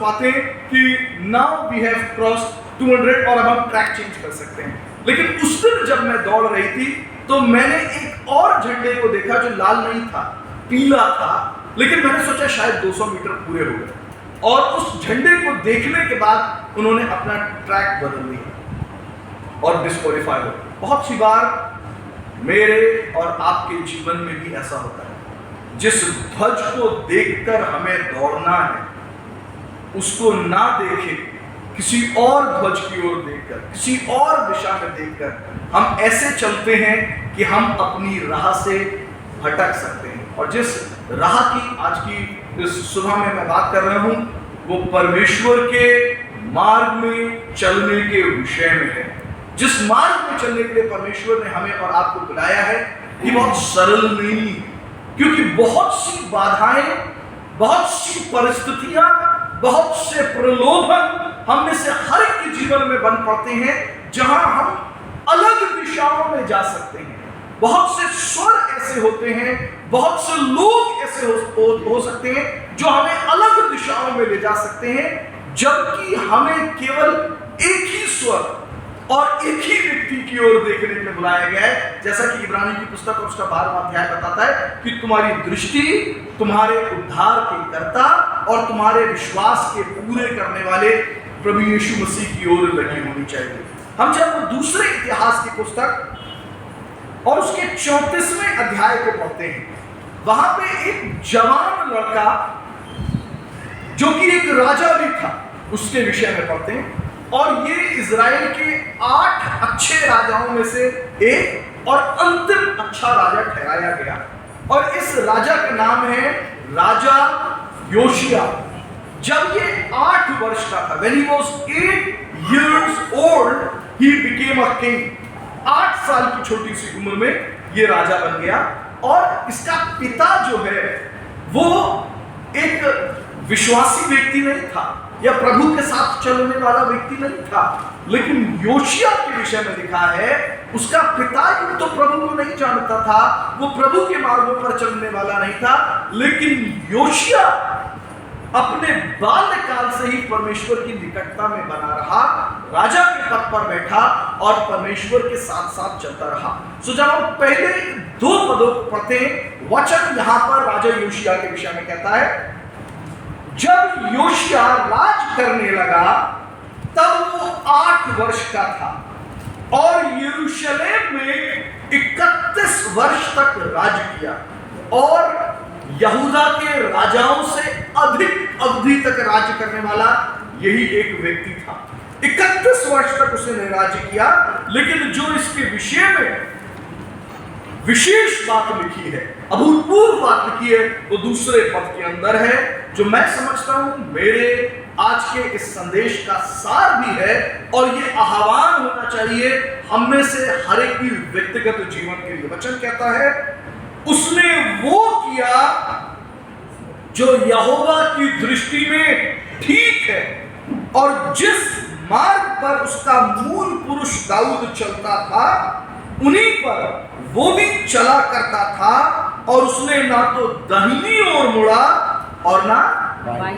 पाते हैं कि नाउ वी हैव क्रॉस 200 और अब हम ट्रैक चेंज कर सकते हैं। लेकिन उस दिन जब मैं दौड़ रही थी तो मैंने एक और झंडे को देखा जो लाल नहीं था, पीला था, लेकिन मैंने सोचा शायद 200 मीटर पूरे हो गए, और उस झंडे को देखने के बाद उन्होंने अपना ट्रैक बदल दिया और डिस्क्वालीफाई हो। बहुत सी बार मेरे और आपके जीवन में भी ऐसा होता है, जिस ध्वज को देखकर हमें दौड़ना है उसको ना देखे, किसी और ध्वज की ओर देखकर, किसी और दिशा में देखकर हम ऐसे चलते हैं कि हम अपनी राह से भटक सकते हैं। और जिस राह की आज की इस सुबह में मैं बात कर रहा हूं वो परमेश्वर के मार्ग में चलने के विषय में है। जिस मार्ग में चलने के लिए परमेश्वर ने हमें और आपको बुलाया है ये बहुत सरल नहीं है, क्योंकि बहुत सी बाधाएं, बहुत सी परिस्थितियां, बहुत से प्रलोभन हम में से हर एक के जीवन में बन पड़ते हैं जहां हम अलग दिशाओं में जा सकते हैं। बहुत से स्वर ऐसे होते हैं, बहुत से लोग ऐसे हो सकते हैं जो हमें अलग दिशाओं में ले जा सकते हैं, जबकि हमें केवल एक ही स्वर और एक ही व्यक्ति की ओर देखने के लिए बुलाया गया है। जैसा कि इब्रानी की पुस्तक और उसका 12वां अध्याय बताता है कि तुम्हारी दृष्टि तुम्हारे उद्धार के कर्ता और तुम्हारे विश्वास के पूरे करने वाले प्रभु यीशु मसीह की ओर लगी होनी चाहिए। हम जब दूसरे इतिहास की पुस्तक और उसके 34वें अध्याय को पढ़ते हैं, वहां पे एक जवान लड़का जो कि एक राजा भी था उसके विषय में पढ़ते हैं, और ये इजराइल के 8 अच्छे राजाओं में से एक और अंतिम अच्छा राजा ठहराया गया। और इस राजा का नाम है राजा योशिया। जब ये 8 वर्ष का था, when he was 8 years old, he became a king। 8 साल की छोटी सी उम्र में ये राजा बन गया। और इसका पिता जो है वो एक विश्वासी व्यक्ति नहीं था या प्रभु के साथ चलने वाला व्यक्ति नहीं था, लेकिन योशिया के विषय में लिखा है उसका पिता तो प्रभु को नहीं जानता था, वो प्रभु के मार्गों पर चलने वाला नहीं था, लेकिन योशिया अपने बाल्यकाल से ही परमेश्वर की निकटता में बना रहा, राजा के पद पर बैठा और परमेश्वर के साथ साथ चलता रहा। सो जब हम पहले 2 पदों को पढ़ते हैं, वचन यहां पर राजा योशिया के विषय में कहता है, जब योशिया राज करने लगा तब वो 8 वर्ष का था और यरूशलेम में 31 वर्ष तक राज किया, और यहूदा के राजाओं से अधिक अवधि तक राज्य करने वाला यही एक व्यक्ति था। 31 वर्ष तक उसने राज्य किया। लेकिन जो इसके विषय में विशेष बात लिखी है, अभूतपूर्व बात लिखी है, वो दूसरे पद के अंदर है, जो मैं समझता हूं मेरे आज के इस संदेश का सार भी है, और ये आह्वान होना चाहिए हम में से हर एक की व्यक्तिगत जीवन के लिए। वचन कहता है उसने वो किया जो यहोवा की दृष्टि में ठीक है, और जिस मार्ग पर उसका मूल पुरुष दाऊद चलता था उन्हीं पर वो भी चला करता था, और उसने ना तो दाहिनी ओर मुड़ा और ना बाईं।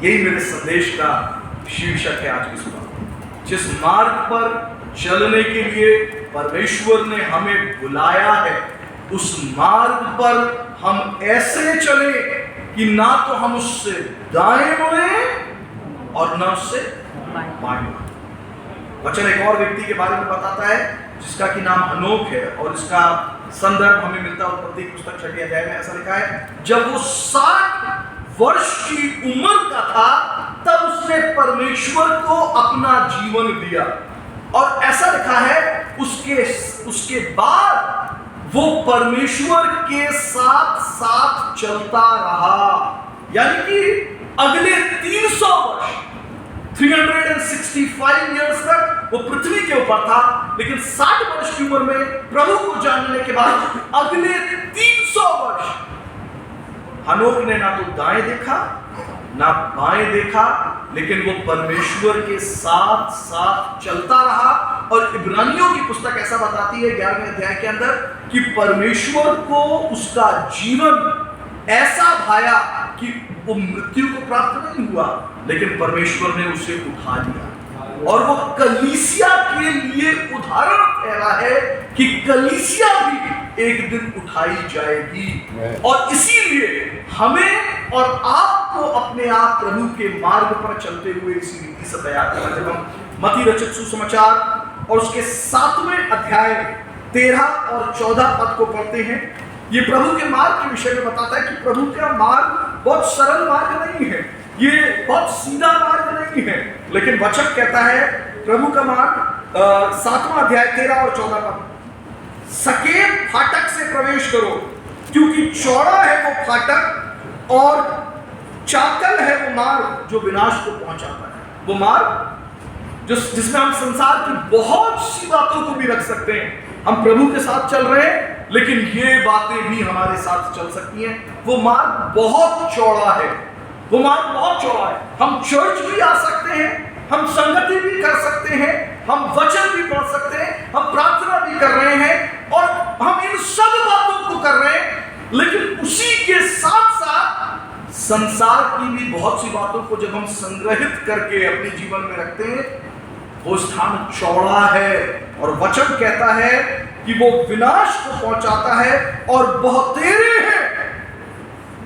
यही मेरे संदेश का शीर्षक है आज की सुबह। जिस मार्ग पर चलने के लिए परमेश्वर ने हमें बुलाया है, उस मार्ग पर हम ऐसे चले कि ना तो हम उससे दाएं मुड़े और ना उससे बाएं मुड़े। वचन एक और व्यक्ति के बारे में बताता है जिसका कि नाम हनोक है, और इसका संदर्भ हमें मिलता है उत्पत्ति की पुस्तक 6 अध्याय में। ऐसा लिखा है, जब वो 60 वर्ष की उम्र का था तब उसने परमेश्वर को अपना जीवन दिया, और ऐसा लिखा है उसके बाद वो परमेश्वर के साथ साथ चलता रहा। यानी कि अगले 300 वर्ष 365 इयर्स तक वो पृथ्वी के ऊपर था, लेकिन 60 वर्ष की उम्र में प्रभु को जानने के बाद अगले 300 वर्ष हनोक ने ना तो दाएं देखा ना बाएं देखा, लेकिन वो परमेश्वर के साथ साथ चलता रहा। और इब्रानियों की पुस्तक ऐसा बताती है 11वें अध्याय के अंदर कि परमेश्वर को उसका जीवन ऐसा भाया कि वो मृत्यु को प्राप्त नहीं हुआ, लेकिन परमेश्वर ने उसे उठा लिया। और वो कलीसिया के लिए उदाहरण ठहरा है कि कलीसिया भी एक दिन उठाई जाएगी। और इसीलिए हमें और आपको अपने आप प्रभु के मार्ग पर चलते हुए इसी रीति से तैयार करना। जब हम मत्ती रचित सुसमाचार और उसके 7वें अध्याय 13 और 14 पद को पढ़ते हैं, ये प्रभु के मार्ग के विषय में बताता है कि प्रभु का मार्ग बहुत सरल मार्ग नहीं है, ये बहुत सीधा मार्ग नहीं है, लेकिन वचन कहता है प्रभु का मार्ग 7वां अध्याय 13 और 14 पद, सकेत फाटक से प्रवेश करो, क्योंकि चौड़ा है वो फाटक और चाकल है वो मार्ग जो विनाश को पहुंचाता है। वो मार्ग जिसमें हम संसार की बहुत सी बातों को भी रख सकते हैं। हम प्रभु के साथ चल रहे हैं, लेकिन ये बातें भी हमारे साथ चल सकती हैं। वो मार्ग बहुत चौड़ा है, वो मार्ग बहुत चौड़ा है। हम चर्च भी आ सकते हैं, हम संगति भी कर सकते हैं, हम वचन भी पढ़ सकते हैं, हम प्रार्थना भी कर रहे हैं और हम इन सब बातों को कर रहे हैं, लेकिन उसी के साथ साथ संसार की भी बहुत सी बातों को जब हम संग्रहित करके अपने जीवन में रखते हैं, वो स्थान चौड़ा है और वचन कहता है कि वो विनाश को पहुंचाता है और बहुतेरे हैं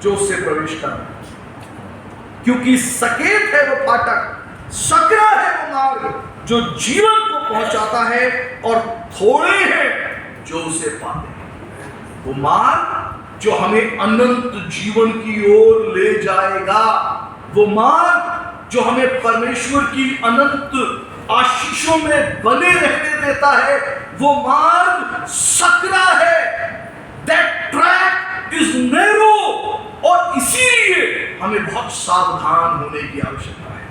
जो उससे प्रवेश कर रहे हैं। क्योंकि सकेत है वो फाटक, सकरा है वो मार्ग जो जीवन को पहुंचाता है और थोड़े हैं जो उसे पाते हैं। वो मार्ग जो हमें अनंत जीवन की ओर ले जाएगा, वो मार्ग जो हमें परमेश्वर की अनंत आशीषों में बने रहने देता है, वो मार्ग सकरा है। That track is narrow, और इसीलिए हमें बहुत सावधान होने की आवश्यकता है,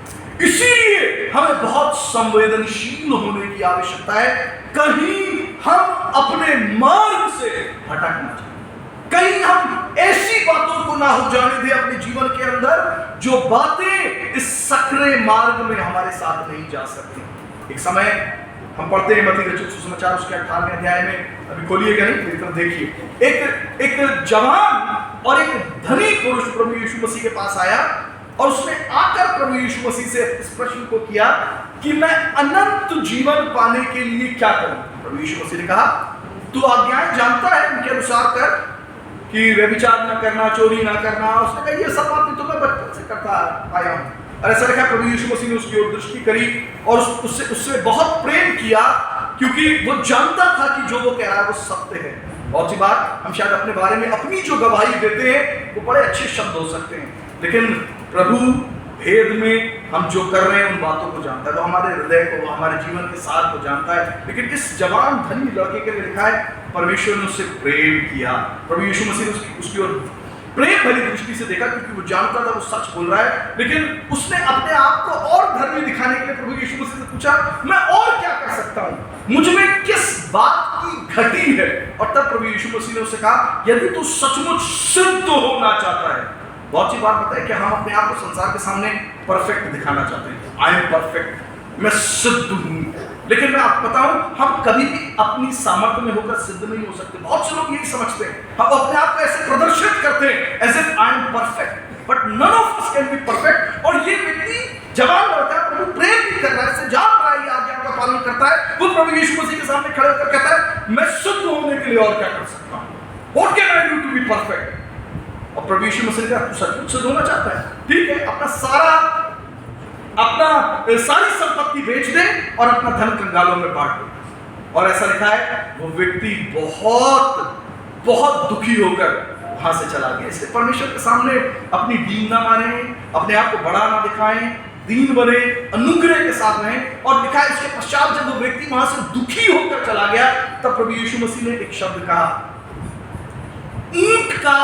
इसीलिए हमें बहुत संवेदनशील होने की आवश्यकता है। कहीं हम अपने मार्ग से भटक ना जाए, कहीं हम ऐसी बातों को ना हो जाने दें अपने जीवन के अंदर जो बातें इस सकरे मार्ग में हमारे साथ नहीं जा सकती। एक समय हम पढ़ते हैं मत्ती रचित सुसमाचार उसके 18वें अध्याय में, अभी खोलिएगा नहीं, मेरी तरफ देखिए। एक जवान और एक धनी पुरुष प्रभु यीशु मसीह के पास आया और उसने आकर प्रभु यीशु मसीह से इस प्रश्न को किया कि मैं अनंत जीवन पाने के लिए क्या करूं। प्रभु यीशु मसीह ने कहा, तू आज्ञाएं जानता है, उनके अनुसार कर, कि व्यभिचार न करना, चोरी न करना। उसने कहा ये सब बातें तो मैं बचपन से करता आया हूं। और ऐसा लिखा प्रभु यीशु मसीह ने उसकी ओर दृष्टि करी और उससे बहुत प्रेम किया, क्योंकि वो जानता था कि जो वो कह रहा है वो सत्य है। बहुत सी बात हम शायद अपने बारे में अपनी जो गवाही देते हैं वो बड़े अच्छे शब्द हो सकते हैं, लेकिन प्रभु भेद में हम जो कर रहे हैं उन बातों को जानता है, वो हमारे हृदय को, हमारे जीवन के साथ को जानता है। लेकिन इस जवान धनी लड़के के लिए लिखा है परमेश्वर ने उससे प्रेम किया। प्रभु यीशु मसीह ने उसकी ओर प्रेम भरी दृष्टि से देखा, क्योंकि वो जानता था वो सच बोल रहा है। लेकिन उसने अपने आप को और धर्मी दिखाने के लिए प्रभु यीशु मसीह से पूछा, मैं और क्या कर सकता हूँ, मुझ में किस बात की घटी है। और तब प्रभु यीशु मसीह ने उससे कहा, यदि तू सचमुच सिद्ध होना चाहता है। बहुत सी बार पता है कि हम अपने आप को संसार के सामने परफेक्ट दिखाना चाहते हैं, आई एम परफेक्ट, मैं सिद्ध हूं। लेकिन मैं आपको बताऊं, हम कभी भी अपनी सामर्थ्य में होकर सिद्ध नहीं हो सकते। बहुत से लोग यही समझते हैं, हम अपने आप को ऐसे प्रदर्शित करते हैं as if I am perfect, but none of us can be perfect. और ये व्यक्ति जवान लड़का है, प्रभु प्रेम भी कर रहा है, इससे जान रहा है, आज्ञाओं का पालन करता है। वो प्रभु यीशु मसीह के सामने खड़े होकर कहता है, मैं सिद्ध होने के लिए और क्या कर सकता हूं, what can I do to be perfect. और प्रभु यीशु मसीह ने कहा, तू सचमुच सिद्ध होना चाहता है, ठीक है, अपना सारी संपत्ति बेच दे और अपना धन कंगालों में बांट दे। और ऐसा लिखा है वो व्यक्ति बहुत बहुत दुखी होकर वहां से चला गया। इसलिए परमेश्वर के सामने अपनी दीन ना माने, अपने आप को बड़ा ना दिखाएं, दीन बने, अनुग्रह के साथ रहें। और लिखा है इसके पश्चात जब वो व्यक्ति वहां से दुखी होकर चला गया, तब प्रभु यीशु मसीह ने एक शब्द कहा, ईंट का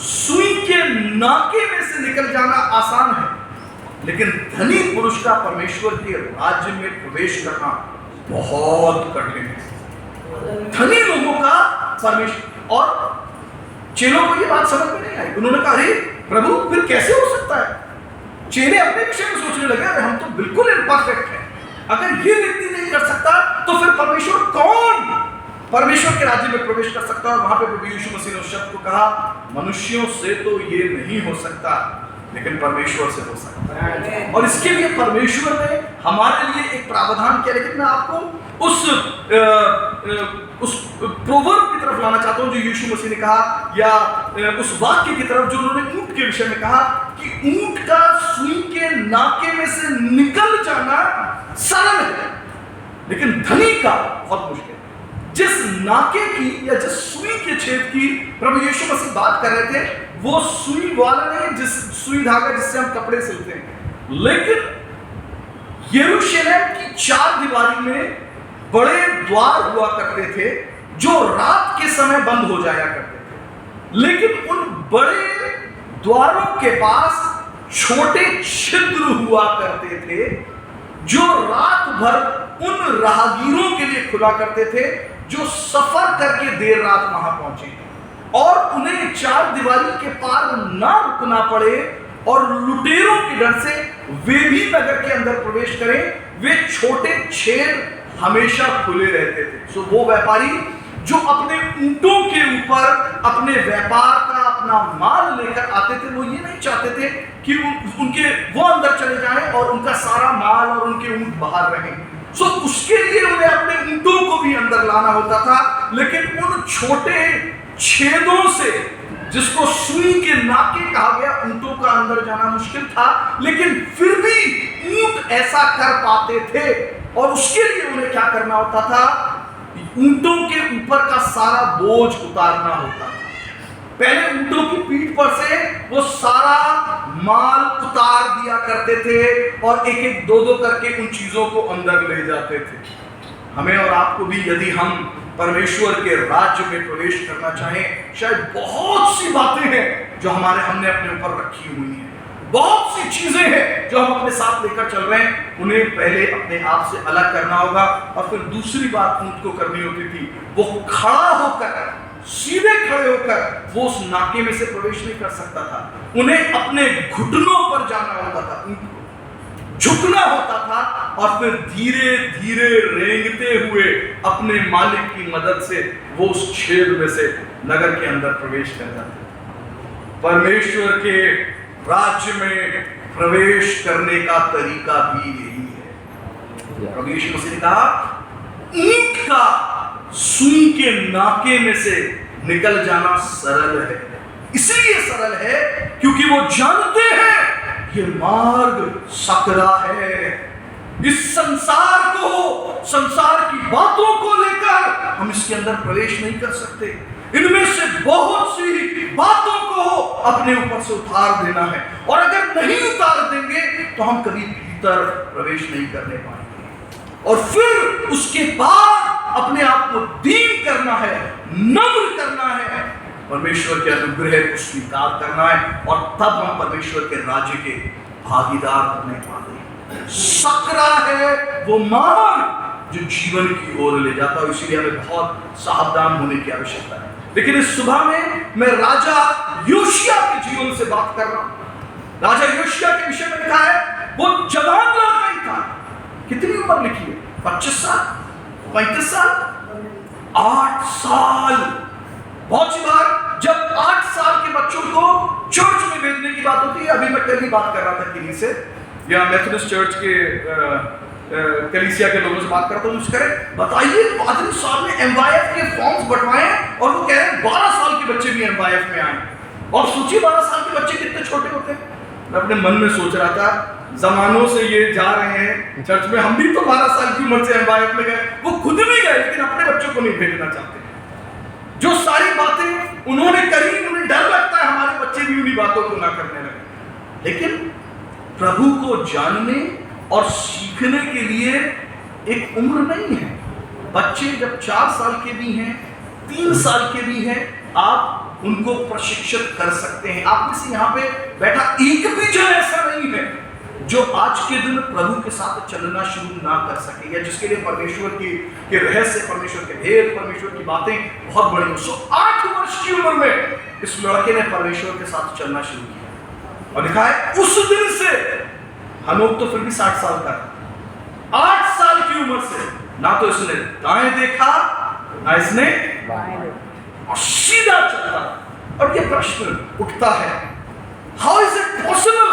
सुई के नाके में से निकल जाना आसान है, लेकिन धनी पुरुष का परमेश्वर के राज्य में प्रवेश करना बहुत कठिन है। धनी लोगों का परमेश्वर, और चेलों को ये बात समझ में नहीं आई। उन्होंने कहा, अरे प्रभु फिर कैसे हो सकता है। चेले अपने विषय में सोचने लगे, अरे हम तो बिल्कुल इम्परफेक्ट हैं, अगर ये व्यक्ति नहीं कर सकता तो फिर परमेश्वर कौन परमेश्वर के राज्य में प्रवेश कर सकता है। वहां पे प्रभु यीशु मसीह ने उस शब्द को कहा, मनुष्यों से तो ये नहीं हो सकता, लेकिन परमेश्वर से हो सकता है। और इसके लिए परमेश्वर ने हमारे लिए एक प्रावधान किया। लेकिन मैं आपको उस प्रोवर्ब की तरफ लाना चाहता हूं जो यीशु मसीह ने कहा, या उस वाक्य की तरफ जो उन्होंने ऊंट के विषय में कहा कि ऊंट का सुई के नाके में से निकल जाना सरल है, लेकिन धनी का बहुत मुश्किल। जिस नाके की या जिस सुई के छेद की प्रभु यीशु मसीह बात कर रहे थे, वो सुई वाला नहीं जिस सुई धागा जिससे हम कपड़े सिलते हैं, लेकिन यरूशलेम की चार दीवारी में बड़े द्वार हुआ करते थे जो रात के समय बंद हो जाया करते थे, लेकिन उन बड़े द्वारों के पास छोटे छिद्र हुआ करते थे जो रात भर उन राहगीरों के लिए खुला करते थे जो सफर करके देर रात वहां पहुंचे और उन्हें चार दीवारी के पार ना रुकना पड़े और लुटेरों के डर से वे भी नगर के अंदर प्रवेश करें। वे छोटे छेद हमेशा खुले रहते थे। सो वो व्यापारी जो अपने ऊंटों के ऊपर अपने व्यापार का अपना माल लेकर आते थे, वो ये नहीं चाहते थे कि उनके वो अंदर चले जाएं और उनका सारा माल और उनके ऊंट बाहर रहें। सो उसके लिए उन्हें अपने ऊंटों को भी अंदर लाना होता था, लेकिन उन छोटे छेदों से, जिसको सुई के नाके कहा गया, ऊंटों का अंदर जाना मुश्किल था, लेकिन फिर भी ऊंट ऐसा कर पाते थे। और उसके लिए उन्हें क्या करना होता था? ऊंटों के ऊपर का सारा बोझ उतारना होता था। पहले ऊंटों की पीठ पर से वो सारा माल उतार दिया करते थे और एक एक दो दो करके उन चीजों को अंदर ले जाते थे। हमें और आपको भी, यदि हम परमेश्वर के राज्य में प्रवेश करना चाहें, शायद बहुत सी बातें हैं जो हमने अपने ऊपर रखी हुई हैं, बहुत सी चीजें हैं जो हम अपने साथ लेकर चल रहे हैं, उन्हें पहले अपने आप से अलग करना होगा। और फिर दूसरी बात ऊंट को करनी होती थी, वो खड़ा होकर, सीधे खड़े होकर वो उस नाके में से प्रवेश नहीं कर सकता था। उन्हें अपने घुटनों पर जाना होता था, ऊंट को झुकना होता था और फिर धीरे धीरे रेंगते हुए अपने मालिक की मदद से वो उस छेद में से नगर के अंदर प्रवेश कर जाते। परमेश्वर के राज्य में प्रवेश करने का तरीका भी यही है। प्रभु यीशु मसीह ने कहा, ऊंट का सुई के नाके में से निकल जाना सरल है। इसलिए सरल है क्योंकि वो जानते हैं ये मार्ग सकरा है। इस संसार की बातों को लेकर हम इसके अंदर प्रवेश नहीं कर सकते। इनमें से बहुत सी बातों को अपने ऊपर से उतार देना है, और अगर नहीं उतार देंगे तो हम कभी भीतर प्रवेश नहीं करने पाएंगे। और फिर उसके बाद अपने आप को दीन करना है, नम्र करना है, परमेश्वर के अनुग्रह को स्वीकार करना है, और तब हम परमेश्वर के राज्य के भागीदार होने वाले हैं। सकरा है वो मार्ग जो जीवन की ओर ले जाता है, इसीलिए हमें बहुत सावधान होने की आवश्यकता है। लेकिन इस सुबह में मैं राजा योशिया के जीवन से बात कर रहा हूं। राजा योशिया के विषय में लिखा है, वो जवान लड़का ही था। कितनी उम्र लिखी है? 25 साल, 35 साल, 8 साल। बहुत सी बार जब 8 साल के बच्चों को चर्च में भेजने की बात होती है, अभी मैं कल ही बात कर रहा था किन्हीं से, या मेथोडिस्ट चर्च के कलीसिया के लोगों से बात करता हूँ, करें बताइए पादरी साहब ने MYF के फॉर्म्स बंटवाए और वो कह रहे हैं 12 साल के बच्चे भी MYF में आए। और सोचिए 12 साल के बच्चे कितने छोटे होते हैं। मैं अपने मन में सोच रहा था, जमानों से ये जा रहे हैं चर्च में, हम भी तो 12 साल की उम्र से MYF में गए, वो खुद भी गए लेकिन अपने बच्चों को नहीं भेजना चाहते। जो सारी बातें उन्होंने करी, उन्हें डर लगता है हमारे बच्चे भी उन्हीं बातों को ना करने लगे। लेकिन प्रभु को जानने और सीखने के लिए एक उम्र नहीं है। बच्चे जब 4 साल के भी हैं, 3 साल के भी हैं, आप उनको प्रशिक्षित कर सकते हैं। आप में से यहाँ पे बैठा एक भी जन ऐसा नहीं है जो आज के दिन प्रभु के साथ चलना शुरू ना कर सके, या जिसके लिए परमेश्वर के रहस्य, परमेश्वर के भेद, परमेश्वर की बातें बहुत बड़ी। 8 वर्ष की उम्र में इस लड़के ने परमेश्वर के साथ चलना शुरू किया, और लिखा है उस दिन से, हनोक तो फिर भी 60 साल का था, 8 साल की उम्र से ना तो इसने दाएं देखा ना इसने बाएं, और सीधा चलता। और ये प्रश्न उठता है, हाउ इज इट पॉसिबल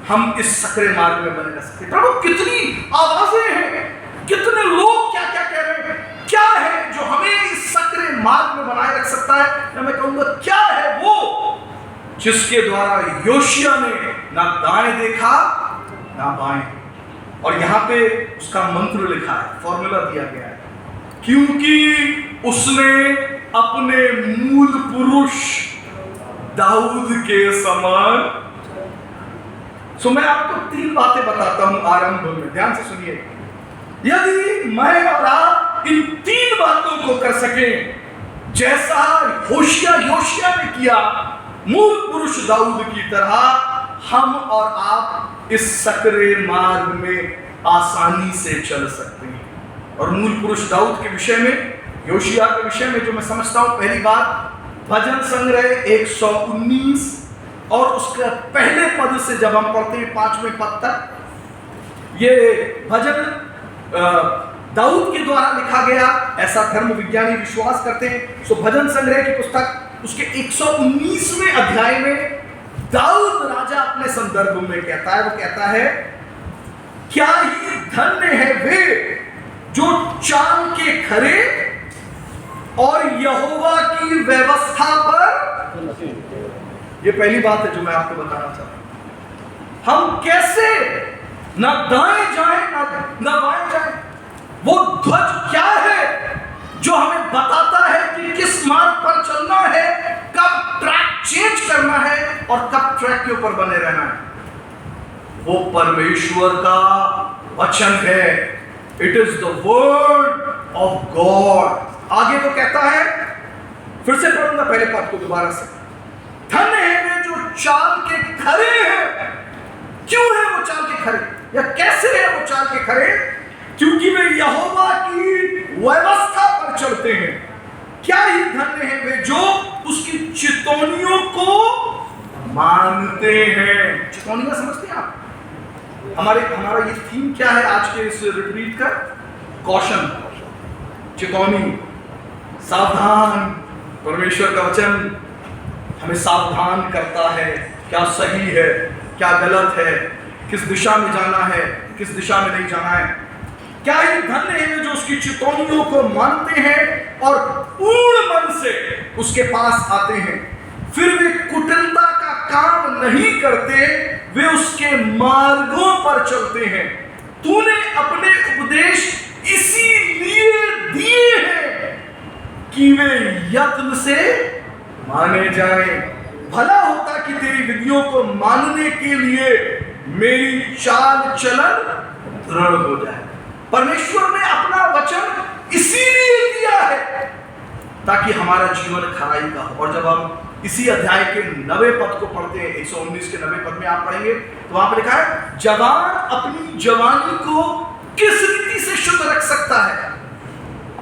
हम इस सकरे मार्ग में बने रह सकते। प्रभु कितनी आवाजें हैं, कितने लोग क्या क्या कह रहे हैं, क्या है जो हमें इस सकरे मार्ग में बनाए रख सकता है? या मैं कहूंगा क्या है वो जिसके द्वारा योशिया ने ना दाएं देखा ना बाएं। और यहां पे उसका मंत्र लिखा है, फॉर्मूला दिया गया है, क्योंकि उसने अपने मूल पुरुष दाऊद के समान। सो मैं आपको 3 बातें बताता हूं आरंभ में, ध्यान से सुनिए। यदि मैं और आप इन 3 बातों को कर सकें, जैसा योशिया ने किया मूल पुरुष दाऊद की तरह, हम और आप इस सकरे मार्ग में आसानी से चल सकते हैं। और मूल पुरुष दाऊद के विषय में, योशिया के विषय में जो मैं समझता हूं, पहली बात, भजन संग्रह 119 और उसके पहले पद से जब हम पढ़ते हैं 5वें पद तक, ये भजन दाऊद के द्वारा लिखा गया, ऐसा धर्म विज्ञानी विश्वास करते हैं। सो भजन संग्रह की पुस्तक उसके 119वें अध्याय में दाऊद राजा अपने संदर्भ में कहता है, वो कहता है, क्या ही धन्य है वे जो चाल के खरे और यहोवा की व्यवस्था पर। ये पहली बात है जो मैं आपको बताना चाहता हूं। हम कैसे ना दाएं जाएं ना बाएं जाएं। वो ध्वज क्या है जो हमें बताता है कि किस मार्ग पर चलना है, कब ट्रैक चेंज करना है और कब ट्रैक के ऊपर बने रहना है? वो परमेश्वर का वचन है। It is the word of God. आगे वो कहता है, फिर से पढ़ूंगा पहले पद को दोबारा से, धन्य है वे जो चाल के खरे हैं। क्यों है वो चाल के खरे, या कैसे है वो चाल के खरे? क्योंकि वे यहोवा की व्यवस्था पर चलते हैं। क्या ही धन्य है वे जो उसकी चितौनियों को मानते हैं। चितौनियां समझते हैं आप? हमारा ये थीम क्या है आज के इस रिट्रीट का? कॉशन, चेतावनी, सावधान। परमेश्वर का वचन हमें सावधान करता है, क्या सही है, क्या गलत है, किस दिशा में जाना है, किस दिशा में नहीं जाना है। क्या ही धन्य है जो उसकी चितौनियों को मानते हैं और पूर्ण मन से उसके पास आते हैं। फिर वे कुटिलता का काम नहीं करते, वे उसके मार्गों पर चलते हैं। तूने अपने उपदेश इसीलिए दिए हैं कि वे यत्न से माने जाएं। भला होता कि तेरी विधियों को मानने के लिए मेरी चाल चलन दृढ़ हो जाए। परमेश्वर ने अपना वचन इसीलिए दिया है ताकि हमारा जीवन खराई का हो। और जब हम इसी अध्याय के 90 पद को पढ़ते हैं, 119 के 90 पद में आप पढ़ेंगे तो वहां पर लिखा है, जवान अपनी जवानी को किस रीति से शुद्ध रख सकता है?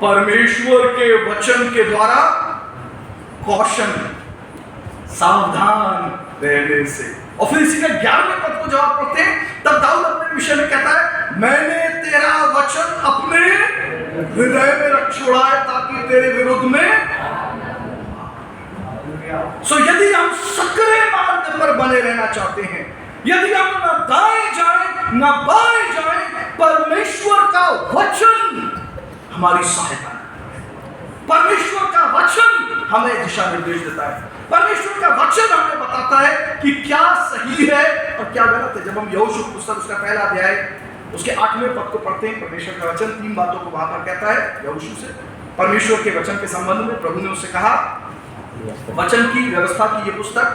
परमेश्वर के वचन के द्वारा कौशन, सावधान रहने से। और फिर इसी का 11वें पद को जब आप पढ़ते हैं तब दाऊद अपने विषय में कहता है, मैंने तेरा वचन अपने हृदय में रख छोड़ा है ताकि तेरे विरुद्ध में। सो यदि हम सकरे मार्ग पर बने रहना चाहते हैं, यदि हम ना दाएं जाएं ना बाएं जाएं, परमेश्वर का वचन हमारी सहायता है। परमेश्वर का वचन हमें दिशा निर्देश देता है। परमेश्वर का वचन हमें बताता है कि क्या सही है और क्या गलत है। जब हम यहोशू पुस्तक उसका पहला अध्याय उसके 8वें पद को पढ़ते हैं, परमेश्वर का वचन 3 बातों को वहां पर कहता है यहोशू से। परमेश्वर के वचन के संबंध में प्रभु ने उससे कहा, वचन की व्यवस्था की ये पुस्तक,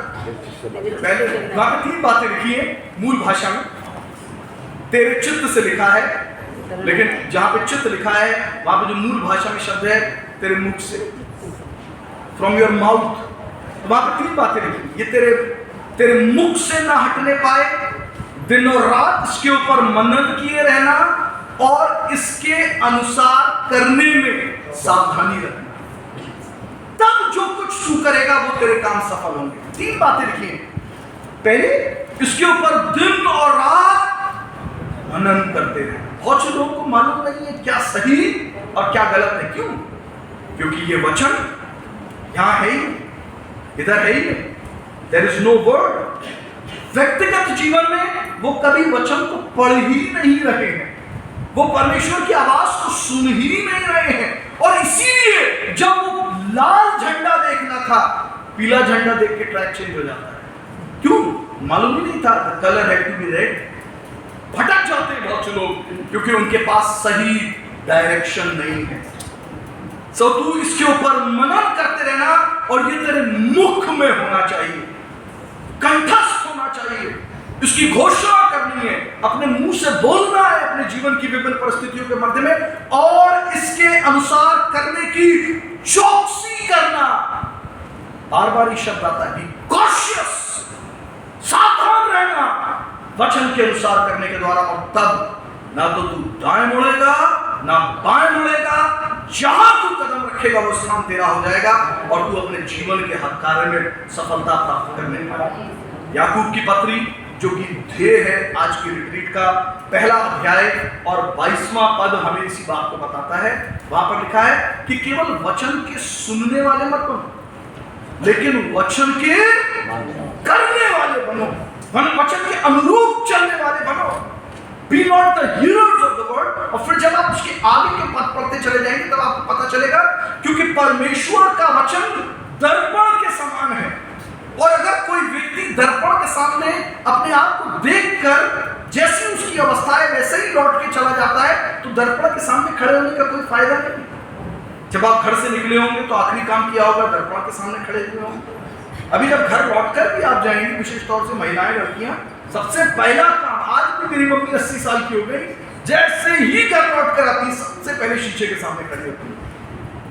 पहले वहां पर 3 बातें लिखी है मूल भाषा में। तेरे चित्त से लिखा है, लेकिन जहां पे चित्त लिखा है वहां पे जो मूल भाषा में शब्द है तेरे मुख से, फ्रॉम योर माउथ। वहां पे 3 बातें लिखी, ये तेरे मुख से ना हटने पाए, दिन और रात इसके ऊपर मनन किए रहना और इसके अनुसार करने में सावधानी रखना, तब जो कुछ तू करेगा वो तेरे काम सफल होंगे। 3 बातें लिखी हैं। पहले, इसके ऊपर दिन और रात मनन करते रहे। बहुत से लोगों को मालूम नहीं है क्या सही और क्या गलत है। क्यों? क्योंकि ये वचन यहां है ही, इधर है ही नहीं। There is no word. व्यक्तिगत जीवन में वो कभी वचन को पढ़ ही नहीं रहे हैं, वो परमेश्वर की आवाज को सुन ही नहीं रहे हैं। और इसीलिए जब वो लाल झंडा देखना था, पीला झंडा देख के ट्रैक चेंज हो जाता है। क्यों? मालूम ही नहीं था कलर है टू बी रेड। भटक जाते हैं बहुत से लोग क्योंकि उनके पास सही डायरेक्शन नहीं है। सो तू इसके ऊपर मनन करते रहना और ये तेरे मुख में होना चाहिए, कंठस्थ होना चाहिए, इसकी घोषणा करनी है, अपने मुंह से बोलना है अपने जीवन की विभिन्न परिस्थितियों के मध्य में, और इसके अनुसार करने की चौकसी करना। बार बार ये शब्द आता है कॉशियस, सावधान रहना वचन के अनुसार करने के द्वारा। और तब ना तो तू दाएं मुड़ेगा ना बाएं मुड़ेगा, जहां तू कदम रखेगा वो स्थान तेरा हो जाएगा और तू अपने जीवन के हर कार्य में सफलता प्राप्त करने पाएगा। याकूब की पत्री जो कि ध्येय है आज की रिट्रीट का, पहला अध्याय और 22वां पद हमें इसी बात को बताता है। वहां पर लिखा है कि केवल वचन के सुनने वाले मत बनो, लेकिन वचन के करने वाले बनो, वचन के अनुरूप चलने वाले बनो। Be not the hearers of the word। और फिर जब आप उसके आगे के पद पढ़ते चले जाएंगे तब आपको पता चलेगा, क्योंकि परमेश्वर का वचन दर्पण के समान है। और अगर कोई व्यक्ति दर्पण के सामने अपने आप को देखकर जैसी उसकी अवस्था है वैसे ही लौट के चला जाता है, तो दर्पण के सामने खड़े होने का कोई फायदा नहीं। जब आप घर से निकले होंगे तो आखिरी काम किया होगा, दर्पण के सामने खड़े हुए होंगे। अभी जब घर लौटकर भी आप जाएंगे, विशेष तौर से महिलाएं, लड़कियां, सबसे पहला काम, आज भी मेरी मम्मी 80 साल की हो गई, जैसे ही घर लौट कर आती सबसे पहले शीशे के सामने खड़ी होती है।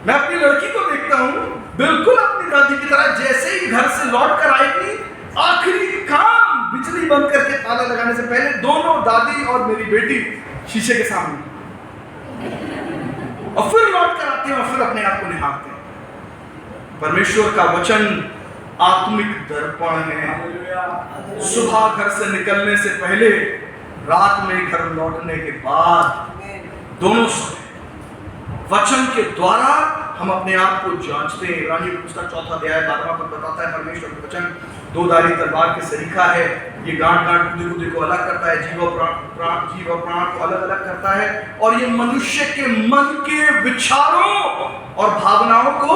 मैं अपनी लड़की को देखता हूँ बिल्कुल अपनी दादी की तरह, जैसे ही घर से लौट कर आएगी आखिरी काम बिजली बंद करके ताला लगाने से पहले दोनों दादी और मेरी बेटी शीशे के सामने, और फिर लौट कर आते हैं और फिर अपने आप को निहारते हैं। परमेश्वर का वचन आत्मिक दर्पण है। सुबह घर से निकलने से पहले, रात में घर लौटने के बाद, दोनों समय वचन के द्वारा हम अपने आप को जांचते हैं। इब्रानियों की पुस्तक 4 अध्याय 12वां पद बताता है, परमेश्वर का वचन दो-धारी तलवार के सरीखा है, ये गांठ-गांठ, गुदे-गुदे को अलग करता है, जीव और प्राण को अलग-अलग करता है, और ये मनुष्य के मन के विचारों और भावनाओं को,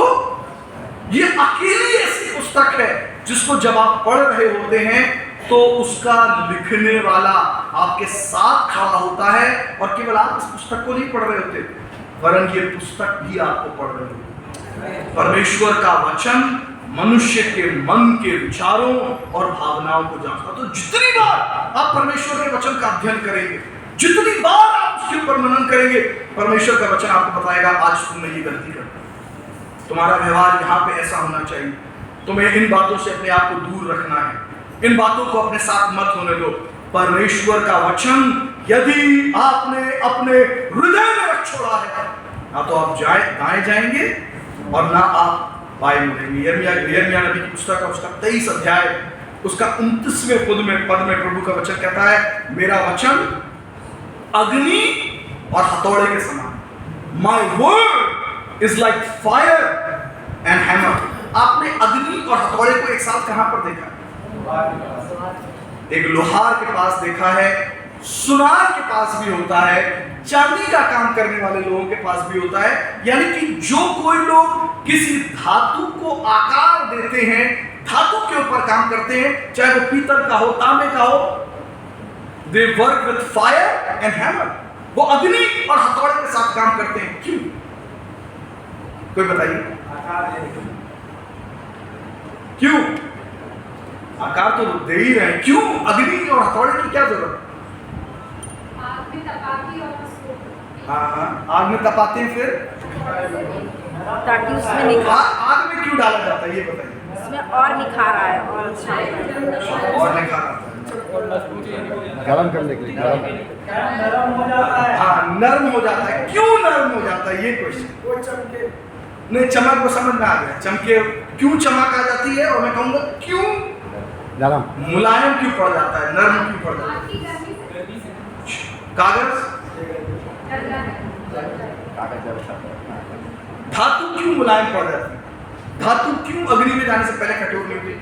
ये अकेली ऐसी पुस्तक है जिसको जब आप पढ़ रहे होते हैं तो उसका लिखने वाला आपके साथ खड़ा होता है, और केवल आप इस पुस्तक को नहीं पढ़ रहे होते, वरन ये पुस्तक भी आपको पढ़ रहे होते। परमेश्वर का वचन मनुष्य के मन के विचारों और भावनाओं को जांचता। तो जितनी बार आप परमेश्वर के वचन का अध्ययन करेंगे, जितनी बार आप उसके ऊपर मनन करेंगे, परमेश्वर का वचन आपको बताएगा आज तुमने ये गलती कर, तुम्हारा व्यवहार यहाँ पे ऐसा होना चाहिए, तुम्हें इन बातों से अपने आप को दूर रखना है, इन बातों को अपने साथ मत होने दो। परमेश्वर का वचन यदि आपने अपने हृदय में रख छोड़ा है, ना तो आप दाएं जाएंगे और ना आप बाएं मुड़ेंगे। यिर्मयाह नबी की पुस्तक उसका 23 अध्याय उसका 29वें पद में प्रभु का वचन कहता है, मेरा वचन अग्नि और हथौड़े के समान, my word is like fire and hammer. आपने अग्नि और हथौड़े को एक साथ कहां पर देखा? एक लोहार के पास देखा है, सुनार के पास भी होता है, चांदी का काम करने वाले लोगों के पास भी होता है। यानी कि जो कोई लोग किसी धातु को आकार देते हैं, धातु के ऊपर काम करते हैं, चाहे वो पीतल का हो, तांबे का हो, they work with fire and hammer. वो अग्नि और हथौड़े के साथ काम करते हैं। क्यों? कोई बताइए क्यों? आकार तो दे ही रहे हैं, क्यों अग्नि और हथौड़े की क्या जरूरत? आग में तपाती और उसको, हाँ, आग में तपाते हैं, फिर ताकि उसमें निखार, आग में क्यों डाला जाता है ये बताइए? उसमें और निखार आए और अच्छा और निखार आता है, गरम करने के लिए, हाँ, नर्म हो जाता है। क्यों नर्म हो जाता है ये क्वेश्चन? वो चमके नहीं, चमक को समझ में आ गया, चमके क्यों चमक आ जाती है, और मैं कहूंगा क्यों गरम, मुलायम क्यों पड़ जाता है, नर्म क्यों पड़ जाता है? आग की गर्मी से कागज, डर जाता है। धातु क्यों मुलायम पड़ जाती है? धातु क्यों अग्नि में जाने से पहले कठोर नहीं होती?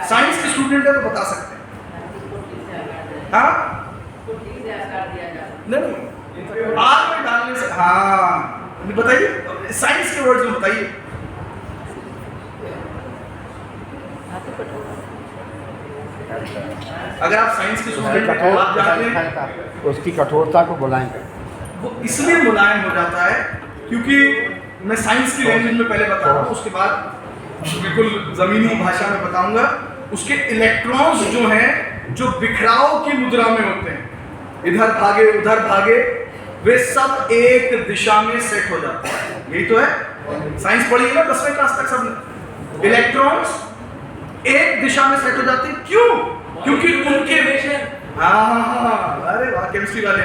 साइंस के स्टूडेंट है तो बता सकते हैं। हाँ नहीं, आग में डालने से, हाँ बताइए साइंस के वर्ड्स में बताइए। अगर आप साइंस की सोसाइटी में आप जानते हैं उसकी कठोरता को बुलाएं। वो इसलिए मुलायम हो जाता है क्योंकि मैं साइंस की लैंग्वेज में पहले बता रहा हूँ, उसके बाद बिल्कुल जमीनी भाषा में बताऊंगा। उसके इलेक्ट्रॉन्स जो हैं, जो बिखराव की मुद्रा में होते हैं, इधर भागे उधर भागे, वे सब एक दिशा में सेट हो जाते हैं। यही तो है, साइंस पढ़ी है ना 10वीं क्लास तक सबने। इलेक्ट्रॉन्स एक दिशा में सेट हो जाते हैं। क्यों? क्योंकि उनके हाँ अरे वाह केमिस्ट्री वाले,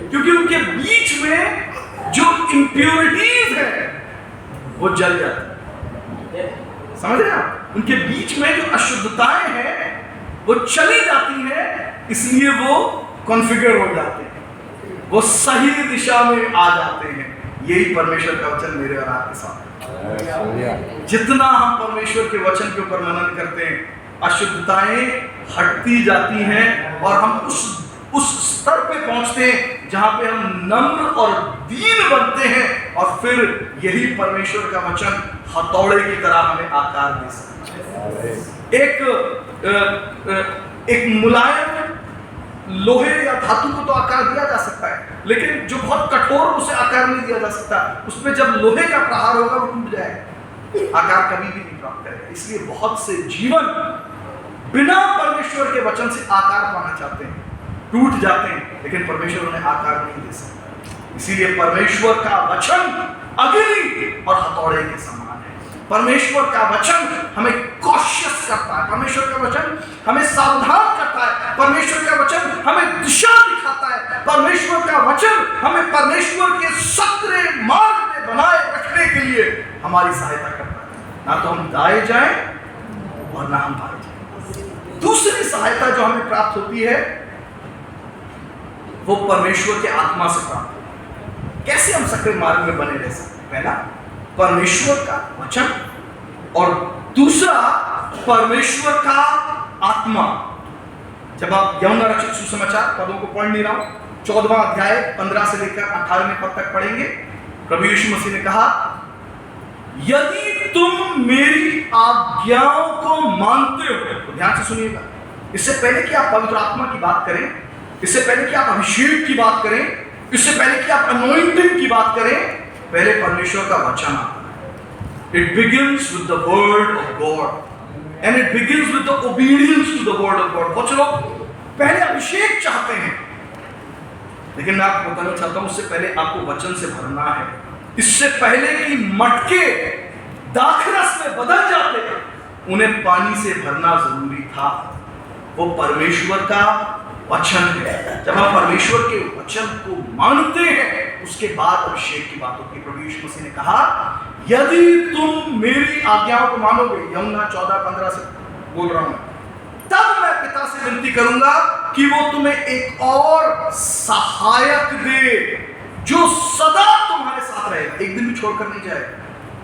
क्योंकि उनके बीच में जो इम्प्योरिटीज है वो जल जाती है। समझ रहे हैं? उनके बीच में जो अशुद्धताएं हैं वो चली जाती हैं, इसलिए वो कॉन्फ़िगर हो जाते हैं, वो सही दिशा में आ जाते हैं। यही परमेश्वर का वचन मेरे और आपके साथ। जितना हम परमेश्वर के वचन के ऊपर मनन करते हैं, अशुद्धताएं हटती जाती हैं और हम उस स्तर पे पहुंचते हैं जहां पे हम नम्र और दीन बनते हैं, और फिर यही परमेश्वर का वचन हथौड़े की तरह हमें आकार दे सकता है। एक मुलायम लोहे या धातु को तो आकार दिया जा सकता है, लेकिन जो बहुत कठोर, उसे आकार नहीं दिया जा सकता। उसमें जब लोहे का प्रहार होगा वो टूट जाएगा, आकार कभी भी नहीं प्राप्त करेगा। इसलिए बहुत से जीवन बिना परमेश्वर के वचन से आकार पाना चाहते हैं, टूट जाते हैं, लेकिन परमेश्वर उन्हें आकार नहीं दे सकता। इसीलिए परमेश्वर का वचन अग्नि और हथौड़े के समान है। परमेश्वर का वचन हमें कॉशियस करता है, परमेश्वर का वचन हमें सावधान करता है, परमेश्वर का वचन हमें दिशा दिखाता है, परमेश्वर का वचन हमें परमेश्वर के सक्रिय मार्ग में बनाए रखने के लिए हमारी सहायता करता है। ना तो हम दाए जाएं और ना हम बाएं जाएं। दूसरी सहायता जो हमें प्राप्त होती है वो परमेश्वर के आत्मा से प्राप्त होती है। कैसे हम सक्रिय मार्ग में बने रह सकते हैं? पहला परमेश्वर का वचन, और दूसरा परमेश्वर का आत्मा। जब आप यूहन्ना रचित सुसमाचार पदों को पढ़ नहीं रहा हूं, 14वां अध्याय 15 से लेकर 18वें पद तक पढ़ेंगे। प्रभु यीशु मसीह ने कहा, यदि तुम मेरी आज्ञाओं को मानते हो, तो ध्यान से सुनिएगा, इससे पहले कि आप पवित्र आत्मा की बात करें, इससे पहले कि आप अभिषेक की बात करें, इससे पहले कि आप अनॉइंटिंग की बात करें, पहले परमेश्वर का वचन आता है। It begins with the word of God and it begins with the obedience to the word of God। कुछ लोग पहले अभिषेक चाहते हैं, लेकिन मैं आपको बताना चाहता हूं, उससे पहले आपको वचन से भरना है। इससे पहले कि मटके दाखरस में बदल जाते, उन्हें पानी से भरना जरूरी था। वो परमेश्वर का वचन है। जब हम परमेश्वर के वचन को मानते हैं, उसके बाद अभिषेक की बात होती है। प्रभु यीशु मसीह ने कहा, यदि तुम मेरी आज्ञाओं को मानोगे, यूहन्ना 14:15 से बोल रहा हूं, तब मैं पिता से विनती करूंगा कि वो तुम्हें एक और सहायक दे, जो सदा तुम्हारे साथ रहेगा, एक दिन भी छोड़कर नहीं जाएगा।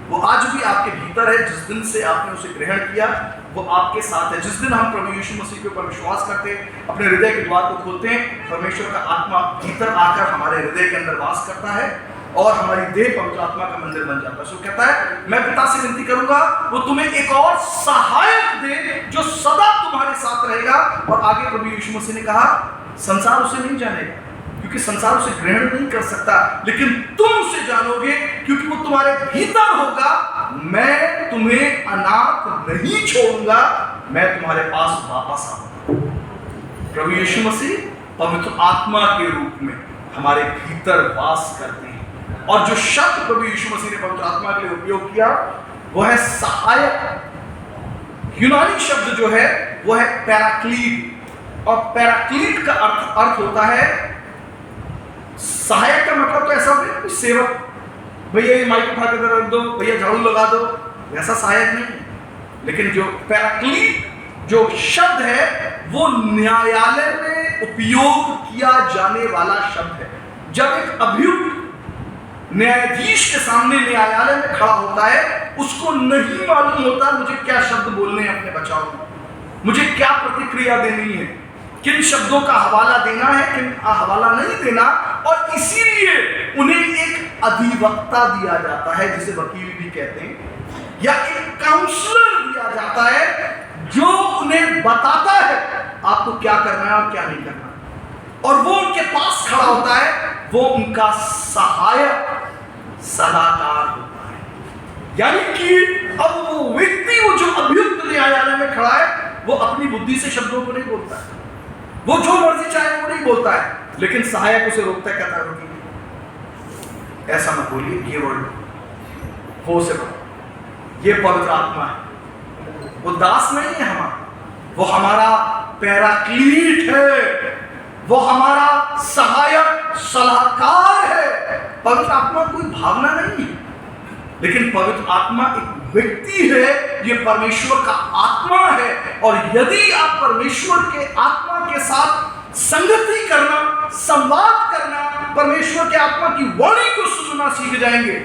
वो आज भी आपके भीतर है। जिस दिन से आपने उसे ग्रहण किया, वो आपके साथ है। जिस दिन हम प्रभु यीशु मसीह के ऊपर विश्वास करते हैं, अपने हृदय के द्वार को खोलते हैं, परमेश्वर का आत्मा भीतर आकर हमारे हृदय के अंदर वास करता है और हमारी देह पवित्र आत्मा का मंदिर बन जाता है। सो कहता है, मैं पिता से विनती करूंगा वो तुम्हें एक और सहायक दे, जो सदा तुम्हारे साथ रहेगा। और आगे प्रभु यीशु मसीह ने कहा, संसार उसे नहीं जानेगा क्योंकि संसार उसे ग्रहण नहीं कर सकता, लेकिन तुम उसे जानोगे क्योंकि वो तुम्हारे भीतर होगा। मैं तुम्हें अनाथ नहीं छोड़ूंगा, मैं तुम्हारे पास वापस आऊंगा। प्रभु यीशु मसीह पवित्र आत्मा के रूप में हमारे भीतर वास करते हैं। और जो शब्द प्रभु यीशु मसीह ने पवित्र आत्मा के लिए उपयोग किया वो है सहायक। यूनानी शब्द जो है वो है पैराक्लीट, और पैराक्लीट का अर्थ होता है सहायक। का मतलब तो ऐसा होता है सेवक, भैया ये माइक उठा कर रख दो, भैया झाड़ू लगा दो, वैसा सहायक नहीं। लेकिन जो पैराक्लीट जो शब्द है वो न्यायालय में उपयोग किया जाने वाला शब्द है। जब एक अभियुक्त न्यायाधीश के सामने न्यायालय में खड़ा होता है, उसको नहीं मालूम होता मुझे क्या शब्द बोलने हैं अपने बचाव में, मुझे क्या प्रतिक्रिया देनी है, किन शब्दों का हवाला देना है, किन का हवाला नहीं देना, और इसीलिए उन्हें एक अधिवक्ता दिया जाता है जिसे वकील भी कहते हैं, या एक काउंसलर दिया जाता है जो उन्हें बताता है आपको क्या करना है और क्या नहीं करना, और वो उनके पास खड़ा होता है, वो उनका सहायक सलाहकार होता है। यानी कि अब वो व्यक्ति, वो जो अभियुक्त न्यायालय में खड़ा है, वो अपनी बुद्धि से शब्दों को नहीं बोलता है, वो जो मर्जी चाहे वो नहीं बोलता है, लेकिन सहायक उसे रोकता है, कहता है रुकिए, ऐसा मत बोलिए, ये वर्ड वो से बोलो, ये पवित्र आत्मा है, वो दास नहीं है हमारा, वो हमारा पैराक्लीट है, वो हमारा सहायक सलाहकार है। पवित्र आत्मा कोई भावना नहीं है, लेकिन पवित्र आत्मा एक व्यक्ति है, ये परमेश्वर का आत्मा है, और यदि आप परमेश्वर के आत्मा के साथ संगति करना, संवाद करना, परमेश्वर के आत्मा की वाणी को सुनना सीख जाएंगे,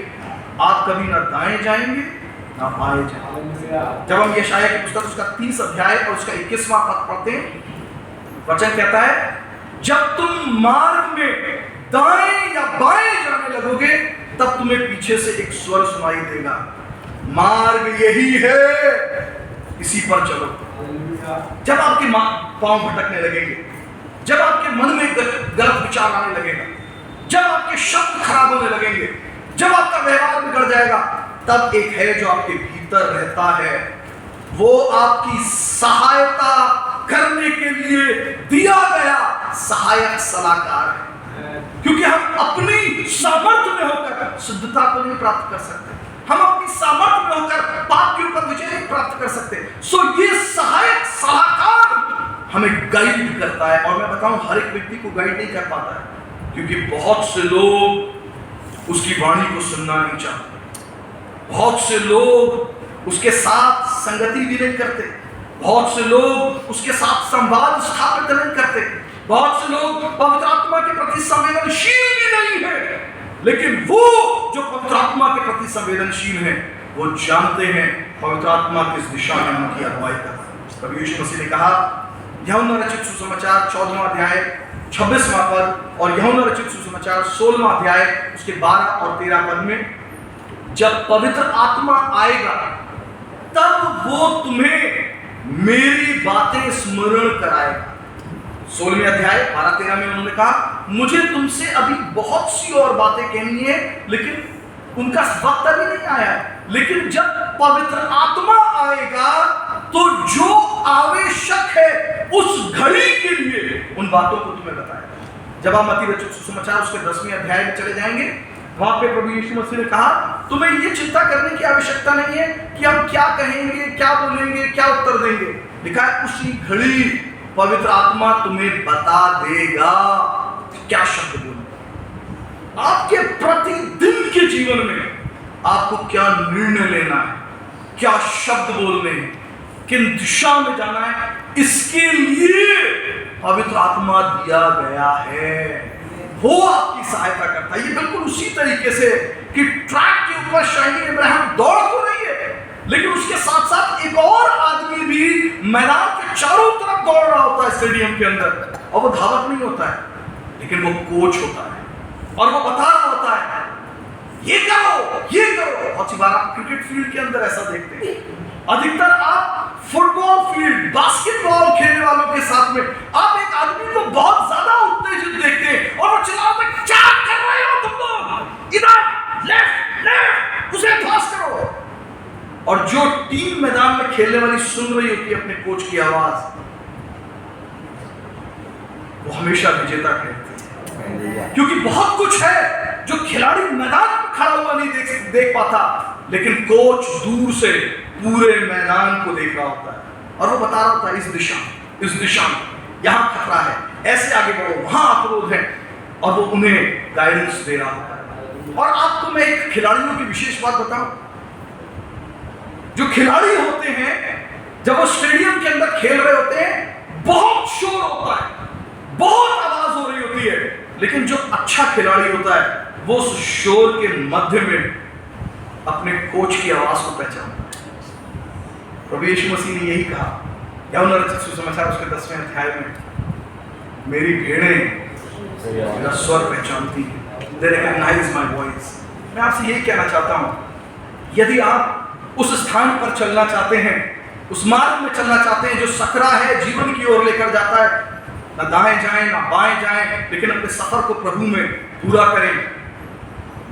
आप कभी ना दाएं जाएंगे ना बाएं जाएंगे। जब हम यशायाह की पुस्तक उसका 30 अध्याय और उसका 21वां पद पढ़ते हैं, वचन कहता है, जब तुम मार्ग में दाएं या बाएं जाने लगोगे, तब तुम्हें पीछे से एक स्वर सुनाई देगा, मार्ग यही है, इसी पर चलो। जब आपके पांव भटकने लगेंगे, जब आपके मन में गलत विचार आने लगेगा, जब आपके शब्द खराब होने लगेंगे, जब आपका व्यवहार बिगड़ जाएगा, तब एक है जो आपके भीतर रहता है, वो आपकी सहायता करने के लिए दिया गया सहायक सलाहकार है। क्योंकि हम अपनी सामर्थ्य में होकर शुद्धता को नहीं प्राप्त कर सकते, हम अपनी सामर्थ्य में होकर पाप के ऊपर विजय नहीं प्राप्त कर सकते। सो ये सहायक सलाहकार हमें गाइड करता है, और मैं बताऊं, हर एक व्यक्ति को गाइड नहीं कर पाता है, क्योंकि बहुत से लोग उसकी वाणी को सुनना नहीं चाहते, बहुत से लोग उसके साथ संगति भी नहीं करते, बहुत से लोग उसके साथ संवाद स्थापित नहीं करते, बहुत से लोग पवित्र आत्मा के प्रति संवेदनशील भी नहीं है। लेकिन वो जो पवित्र आत्मा के प्रति संवेदनशील है, वो जानते हैं पवित्र आत्मा किस दिशा में उनकी अगुवाई करता है। प्रभु यीशु मसीह ने कहा, यूहन्ना रचित सुसमाचार 14वां अध्याय 26वां पद और यूहन्ना रचित सुसमाचार 16वां अध्याय उसके 12 और 13 पद में, जब पवित्र आत्मा आएगा तब वो तुम्हें मेरी बातें स्मरण कराएगा। 16वें अध्याय 12-13 में उन्होंने कहा, मुझे तुमसे अभी बहुत सी और बातें कहनी है, लेकिन उनका वक्त अभी नहीं आया, लेकिन जब पवित्र आत्मा आएगा तो जो आवश्यक है उस घड़ी के लिए उन बातों को तुम्हें बताएगा। जब आप मत्ती रचित सुसमाचार उसके 10वें अध्याय में चले जाएंगे, वहां पे प्रभु यीशु मसीह ने कहा, तुम्हें ये चिंता करने की आवश्यकता नहीं है कि हम क्या कहेंगे, क्या बोलेंगे, क्या उत्तर देंगे। लिखा है, उसी घड़ी पवित्र आत्मा तुम्हें बता देगा क्या शब्द बोलना। आपके प्रतिदिन के जीवन में आपको क्या निर्णय लेना है, क्या शब्द बोलने हैं, किन दिशा में जाना है, इसके लिए पवित्र आत्मा दिया गया है। वो आपकी सहायता करता है। ये बिल्कुल उसी तरीके से कि ट्रैक के ऊपर शाइनी इब्राहिम दौड़ तो रही है, लेकिन उसके साथ साथ एक और आदमी भी मैदान के चारों तरफ दौड़ रहा होता है स्टेडियम के अंदर, और वो धावक नहीं होता है, लेकिन वो कोच होता है, और वो बता रहा होता है ये करो, ये करो। बहुत सी बार आप क्रिकेट फील्ड के अंदर ऐसा देखते हैं, अधिकतर आप फुटबॉल फील्ड, बास्केटबॉल खेलने वालों के साथ में आप एक आदमी को बहुत ज्यादा उत्तेजित देखते हैं, और वो चिल्लाते हैं, क्या कर रहे हो तुम लोग, इधर लेफ्ट लेफ्ट, उसे पास करो। और जो टीम मैदान में खेलने वाली सुन रही होती है अपने कोच की आवाज, वो हमेशा विजेता कहती है। क्योंकि बहुत कुछ है जो खिलाड़ी मैदान में खड़ा हुआ नहीं देख पाता, लेकिन कोच दूर से पूरे मैदान को देख रहा होता है, और वो बता रहा होता है, इस दिशा में यहां खतरा है, ऐसे आगे बढ़ो, वहां अवरोध है, और वो उन्हें गाइडेंस दे रहा होता है। और आपको मैं एक खिलाड़ियों की विशेष बात बताऊं, जो खिलाड़ी होते हैं जब वो स्टेडियम के अंदर खेल रहे होते हैं, बहुत शोर होता है, बहुत आवाज हो रही होती है, लेकिन जो अच्छा खिलाड़ी होता है वो उस शोर के मध्य में अपने कोच की आवाज को पहचानता है। प्रभु यीशु मसीह ने यही कहा यूहन्ना रचित सुसमाचार उसके 10वें अध्याय में, मेरी भेड़ें मेरा स्वर पहचानती हैं, they recognize my voice। मैं आपसे यही कहना चाहता हूँ, यदि आप उस स्थान पर चलना चाहते हैं, उस मार्ग में चलना चाहते हैं जो सकरा है, जीवन की ओर लेकर जाता है, ना दाएं जाएं ना बाएं जाएं, लेकिन अपने सफर को प्रभु में पूरा करें,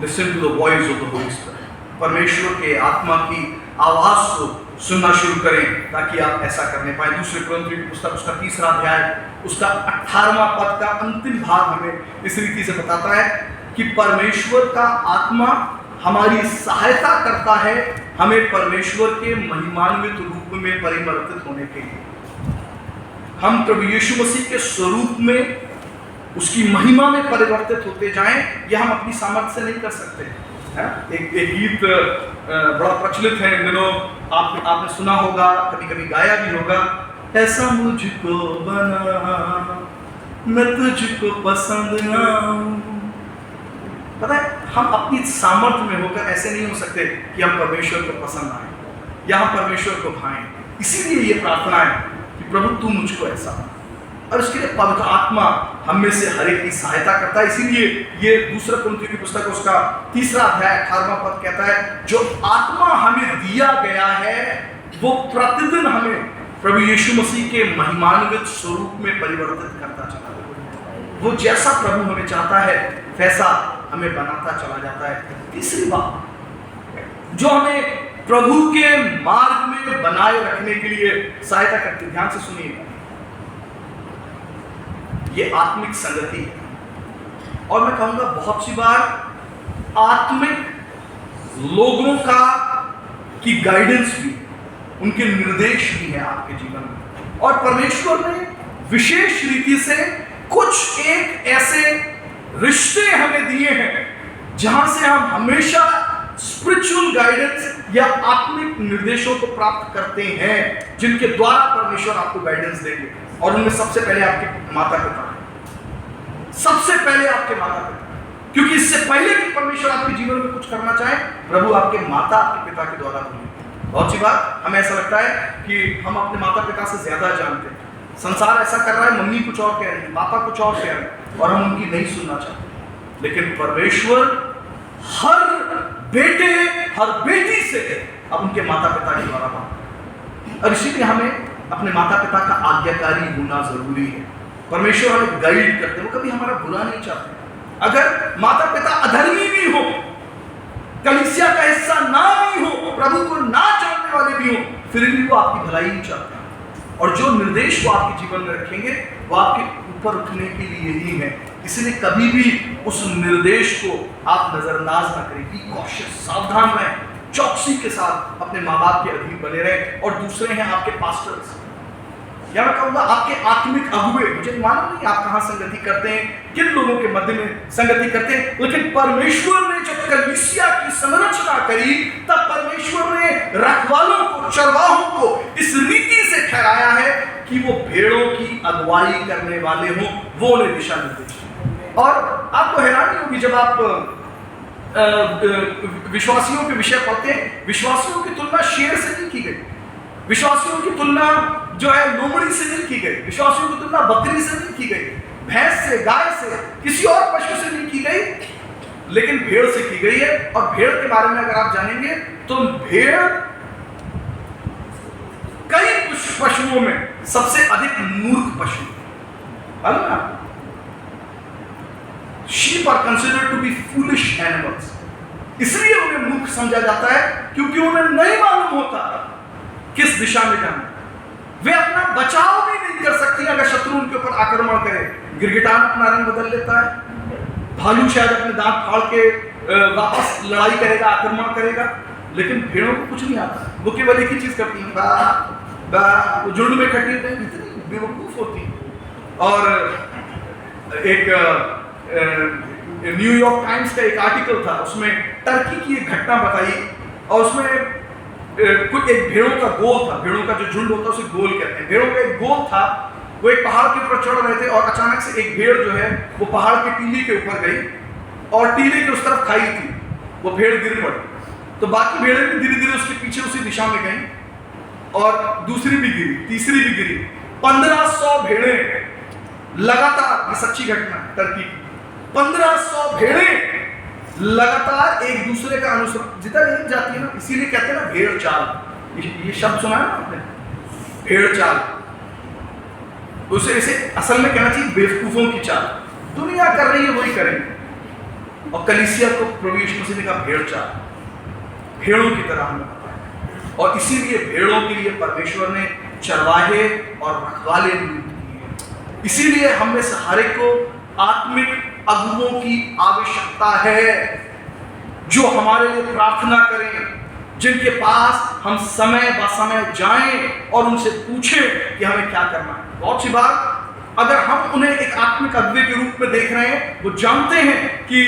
listen to the voice of the Holy Spirit. परमेश्वर के आत्मा की आवाज को सुनना शुरू करें ताकि आप ऐसा करने पाए। दूसरे कुरिन्थियों की पुस्तक उसका 3रा अध्याय उसका 18वां पद का अंतिम भाग हमें इस रीति से बताता है कि परमेश्वर का आत्मा हमारी सहायता करता है हमें परमेश्वर के महिमान्वित रूप में परिवर्तित होने के लिए। हम प्रभु यीशु मसीह के स्वरूप में उसकी महिमा में परिवर्तित होते जाएं, यह हम अपनी सामर्थ्य से नहीं कर सकते। एक गीत बड़ा प्रचलित है इन दिनों, आपने सुना होगा, कभी कभी गाया भी होगा, ऐसा मुझको बना मैं तुझको पसंद आऊं। पता है, हम अपनी सामर्थ्य में होकर ऐसे नहीं हो सकते कि हम परमेश्वर को पसंद आए या हम परमेश्वर को भाएं। इसीलिए ये प्रार्थना है कि प्रभु तू मुझको ऐसा बना, और इसके लिए पवित्र आत्मा हम में से हर एक की सहायता करता है। इसीलिए ये दूसरा कुरिन्थियों की पुस्तक उसका 3रा अध्याय 18वां पद कहता है, जो आत्मा हमें दिया गया है वो प्रतिदिन हमें प्रभु यीशु मसीह के महिमान्वित स्वरूप में परिवर्तित करता चला जाता है। वो जैसा प्रभु हमें चाहता है वैसा हमें बनाता चला जाता है। तीसरी बात जो हमें प्रभु के मार्ग में बनाए रखने के लिए सहायता करती, ध्यान से सुनिए, ये आत्मिक संगति है। और मैं कहूंगा बहुत सी बार आत्मिक लोगों की गाइडेंस भी, उनके निर्देश भी है आपके जीवन में। और परमेश्वर ने विशेष रीति से कुछ एक ऐसे रिश्ते हमें दिए हैं जहां से हम हमेशा स्पिरिचुअल गाइडेंस या आत्मिक निर्देशों को प्राप्त करते हैं, जिनके द्वारा परमेश्वर आपको गाइडेंस देंगे। और उनमें सबसे पहले आपके माता पिता हैं, सबसे पहले आपके माता पिता, क्योंकि इससे पहले कि परमेश्वर आपके जीवन में कुछ करना चाहे, प्रभु आपके माता आपके पिता के द्वारा बोले। बहुत सी बात हमें ऐसा लगता है कि हम अपने माता पिता से ज्यादा जानते हैं, संसार ऐसा कर रहा है, मम्मी कुछ और कह रही है, पापा कुछ और कह रहे हैं, और हम उनकी नहीं सुनना चाहते। लेकिन परमेश्वर हर बेटे हर बेटी से अब उनके माता पिता के द्वारा बात, और इसीलिए हमें अपने माता पिता का आज्ञाकारी होना जरूरी है। परमेश्वर हमें गाइड करते हैं, वो कभी हमारा बुरा नहीं चाहते। अगर माता पिता अधर्मी भी हो, कलीसिया का हिस्सा ना भी हो, प्रभु को ना जानने वाले भी हो, फिर भी वो आपकी भलाई ही चाहते हैं। और जो निर्देश वो आपके जीवन में रखेंगे वो आपके ऊपर उठने के लिए ही है। इसलिए कभी भी उस निर्देश को आप नजरअंदाज ना करें। बी कॉशियस, सावधान रहें, चौकसी के साथ अपने माँ बाप के अधीन बने रहें। और दूसरे हैं आपके पास्टर्स, या मैं कहूँगा आपके आत्मिक अगुवे। मुझे मालूम नहीं आप कहाँ संगति करते हैं, किन लोगों के मध्य में संगति करते हैं, लेकिन परमेश्वर ने जब कलीसिया की संरचना करी तब परमेश्वर ने रखवालों को, चरवाहों को इस रीति से ठहराया है कि वो भेड़ों की अगुवाई करने वाले हों, वो उन्हें दिशा निर्देश। और आपको हैरानी होगी जब आप विश्वासियों के विषय पढ़ते हैं, विश्वासियों की तुलना शेर से नहीं की गई, विश्वासियों की तुलना जो है लोमड़ी से नहीं की गई, विश्वासियों की तुलना बकरी से नहीं की गई, भैंस से, गाय से, किसी और पशु से नहीं की गई, लेकिन भेड़ से की गई है। और भेड़ के बारे में अगर आप जानेंगे तो भेड़ कई पशुओं में सबसे अधिक मूर्ख पशु है ना। Sheep are considered to be foolish animals, इसलिए उन्हें मूर्ख समझा जाता है क्योंकि उन्हें नहीं मालूम होता किस दिशा में जाना। वे अपना बचाव भी नहीं कर सकती अगर शत्रु उनके ऊपर आक्रमण करे। गिरगिटान अपना रंग बदल लेता है, भालू शायद अपने दांत फाड़ के वापस लड़ाई करेगा, आक्रमण करेगा, लेकिन भेड़ों को कुछ नहीं आता। वो केवल एक ही चीज करती है, बा झुंड में इकट्ठी होती है, इतनी बेवकूफ होती है। और एक न्यूयॉर्क टाइम्स का एक आर्टिकल था, उसमें टर्की की एक घटना बताई, और उसमें कुछ एक भेड़ों का गोल था, भेड़ों का जो झुंड होता है उसे गोल कहते हैं। भेड़ों का एक गोल था, वो एक पहाड़ के ऊपर चढ़ रहे थे और अचानक से एक भेड़ जो है वो पहाड़ के टीले के ऊपर गई और टीले के उस तरफ खाई थी, वो भेड़ गिर पड़ी। तो बाकी भेड़ें भी धीरे धीरे उसके पीछे उसी दिशा में गई और दूसरी भी गिरी, तीसरी भी गिरी। 1500 भेड़ें लगातार, ये सच्ची घटना है टर्की की, 1500 भेड़ें लगातार एक दूसरे का अनुसरण, जिधर एक जाती है ना, इसीलिए कहते हैं ना भेड़ चाल, ये शब्द सुना है ना आपने, भेड़ चाल। उसे इसे असल में कहना चाहिए बेवकूफों की चाल। दुनिया कर रही है वही करेंगे। और कलीसिया को प्रभु यीशु मसीह ने कहा भेड़ चाल, भेड़ों की तरह हमें बताया। और इसीलिए भेड़ों के लिए परमेश्वर ने चरवाहे और रखवाले नियुक्त किए। इसीलिए हम में से हर एक को आत्मिक अगुवों की आवश्यकता है, जो हमारे लिए प्रार्थना करें, जिनके पास हम समय ब समय जाएं और उनसे पूछें कि हमें क्या करना है। बहुत सी बार अगर हम उन्हें एक आत्मिक अगुवे के रूप में देख रहे हैं, वो जानते हैं कि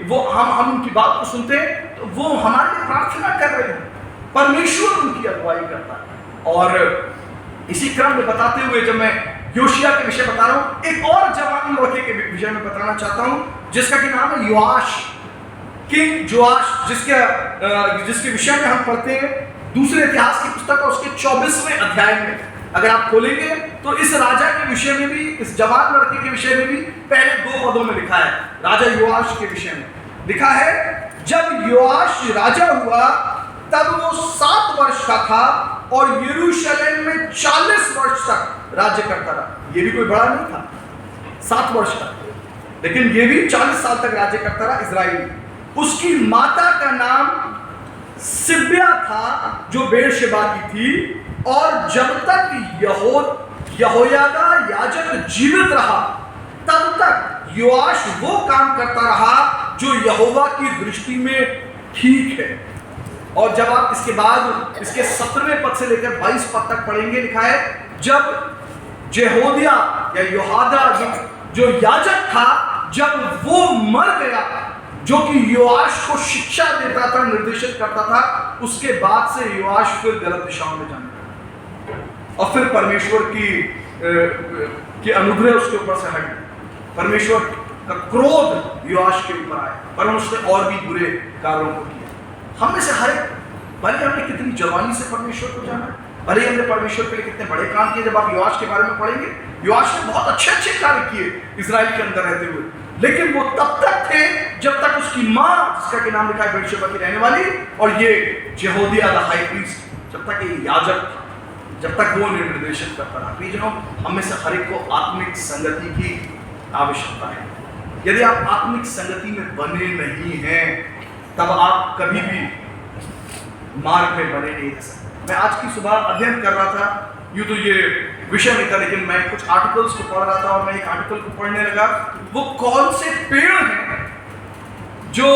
वो हम उनकी बात को सुनते हैं, तो वो हमारे लिए प्रार्थना कर रहे हैं, परमेश्वर उनकी अगुवाई करता है। और इसी क्रम में बताते हुए जब मैं योशिया के विषय बता रहा हूं, एक और जवान लड़के के विषय में बताना चाहता हूं, जिसका कि नाम है योआश, किंग जोआश, जिसके विषय में हम पढ़ते हैं दूसरे इतिहास की पुस्तक और उसके 24वें अध्याय में। अगर आप खोलेंगे तो इस राजा के विषय में भी, इस जवान लड़के के विषय में भी पहले 2 पदों में लिखा है। राजा योआश के विषय में लिखा है, जब योआश राजा हुआ तब वो 7 वर्ष का था और यरूशलेम में 40 वर्ष तक राज्य करता रहा। ये भी कोई बड़ा नहीं था, 7 वर्ष का, लेकिन ये भी 40 साल तक राज्य करता रहा इजराइल। उसकी माता का नाम सिब्या था, जो बेरशेबा की थी। और जब तक यहोयादा याजक जीवित रहा, तब तक योआश वो काम करता रहा जो यहोवा की दृष्टि में ठीक है। और जब आप इसके बाद इसके 17वें पद से लेकर 22 पद तक पढ़ेंगे, लिखा है, जब जेहोदिया या योहादा जो याजक था, जब वो मर गया, जो कि योआश को शिक्षा देता था, निर्देशित करता था, उसके बाद से योआश फिर गलत दिशाओं में जाने लगा। और फिर परमेश्वर की अनुग्रह उसके ऊपर से हट, परमेश्वर का क्रोध योआश के ऊपर आया, पर उसने और भी बुरे कार्यों को किया। हम में से हर एक, भले हमने कितनी जवानी से परमेश्वर को जाना, भले हमने परमेश्वर के लिए कितने बड़े काम किए, जब आप योआश के बारे में पढ़ेंगे, योआश ने बहुत अच्छे अच्छे कार्य किए इजराइल के अंदर रहते हुए, लेकिन वो तब तक थे जब तक उसकी माँ, जिसका कि नाम लिखा है बेरशेबा की रहने वाली, और ये जेहोदिया द हाई प्रीस्ट, जब तक ये याजक था, जब तक वो निर्देशित करता रहा। प्रियजनों, हम में से हर एक को आत्मिक संगति की आवश्यकता है। यदि आप आत्मिक संगति में बने नहीं हैं, तब आप कभी भी मार्ग में बने नहीं रह सकते। मैं आज की सुबह अध्ययन कर रहा था, यूं तो ये विषय नहीं था, लेकिन मैं कुछ आर्टिकल्स को पढ़ रहा था और मैं एक आर्टिकल को पढ़ने लगा, वो कौन से पेड़ हैं जो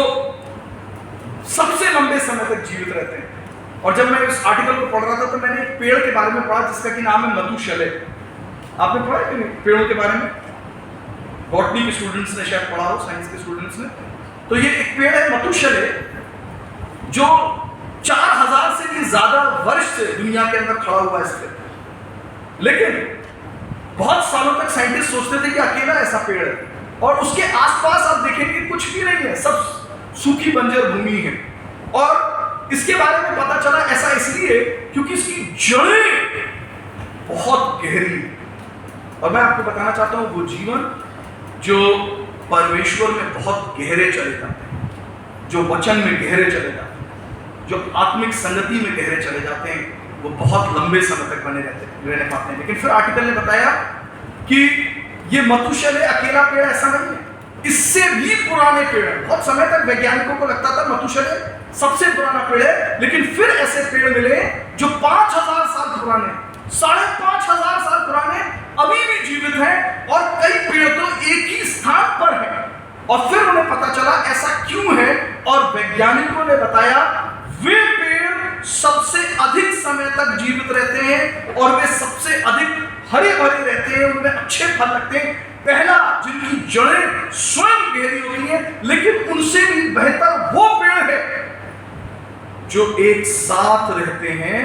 सबसे लंबे समय तक जीवित रहते हैं। और जब मैं इस आर्टिकल को पढ़ रहा था तो मैंने एक पेड़ के बारे में पढ़ा जिसका कि नाम है मतुशलह। आपने पढ़ा है कि नहीं पेड़ों के बारे में? बॉटनी के स्टूडेंट्स ने शायद पढ़ा हो, साइंस के स्टूडेंट्स ने। तो ये एक पेड़ है मतुशलह, जो 4000 से भी ज्यादा वर्ष से दुनिया के अंदर खड़ा हुआ है इस पे। लेकिन बहुत सालों तक साइंटिस्ट सोचते थे कि अकेला ऐसा पेड़ है, और उसके आसपास आप देखेंगे कुछ भी नहीं है, सब सूखी बंजर भूमि है। और इसके बारे में पता चला ऐसा इसलिए क्योंकि इसकी जड़ें बहुत गहरी। और मैं आपको बताना चाहता हूं, वो जीवन जो परमेश्वर में बहुत गहरे चले जाते हैं, जो वचन में गहरे चले जाते हैं, जो आत्मिक संगति में गहरे चले जाते हैं, वो बहुत लंबे समय तक बने रहने पाते हैं। लेकिन फिर आर्टिकल ने बताया कि ये मतुशलह अकेला पेड़ ऐसा नहीं है, इससे भी पुराने पेड़ हैं। बहुत समय तक वैज्ञानिकों को लगता था मतुशलह सबसे पुराना पेड़ है, लेकिन फिर ऐसे पेड़ मिले जो 5000 साल पुराने, 5500 साल पुराने अभी भी जीवित हैं, और कई पेड़ तो एक ही स्थान पर हैं। और फिर उन्हें पता चला ऐसा क्यों है, और वैज्ञानिकों ने बताया वे पेड़ सबसे अधिक समय तक जीवित रहते हैं, और वे सबसे अधिक हरे भरे रहते हैं, उनमें अच्छे फल लगते हैं। पहला, जिनकी जड़ें स्वयं गहरी होती हैं, लेकिन उनसे भी बेहतर वो पेड़ है जो एक साथ रहते हैं,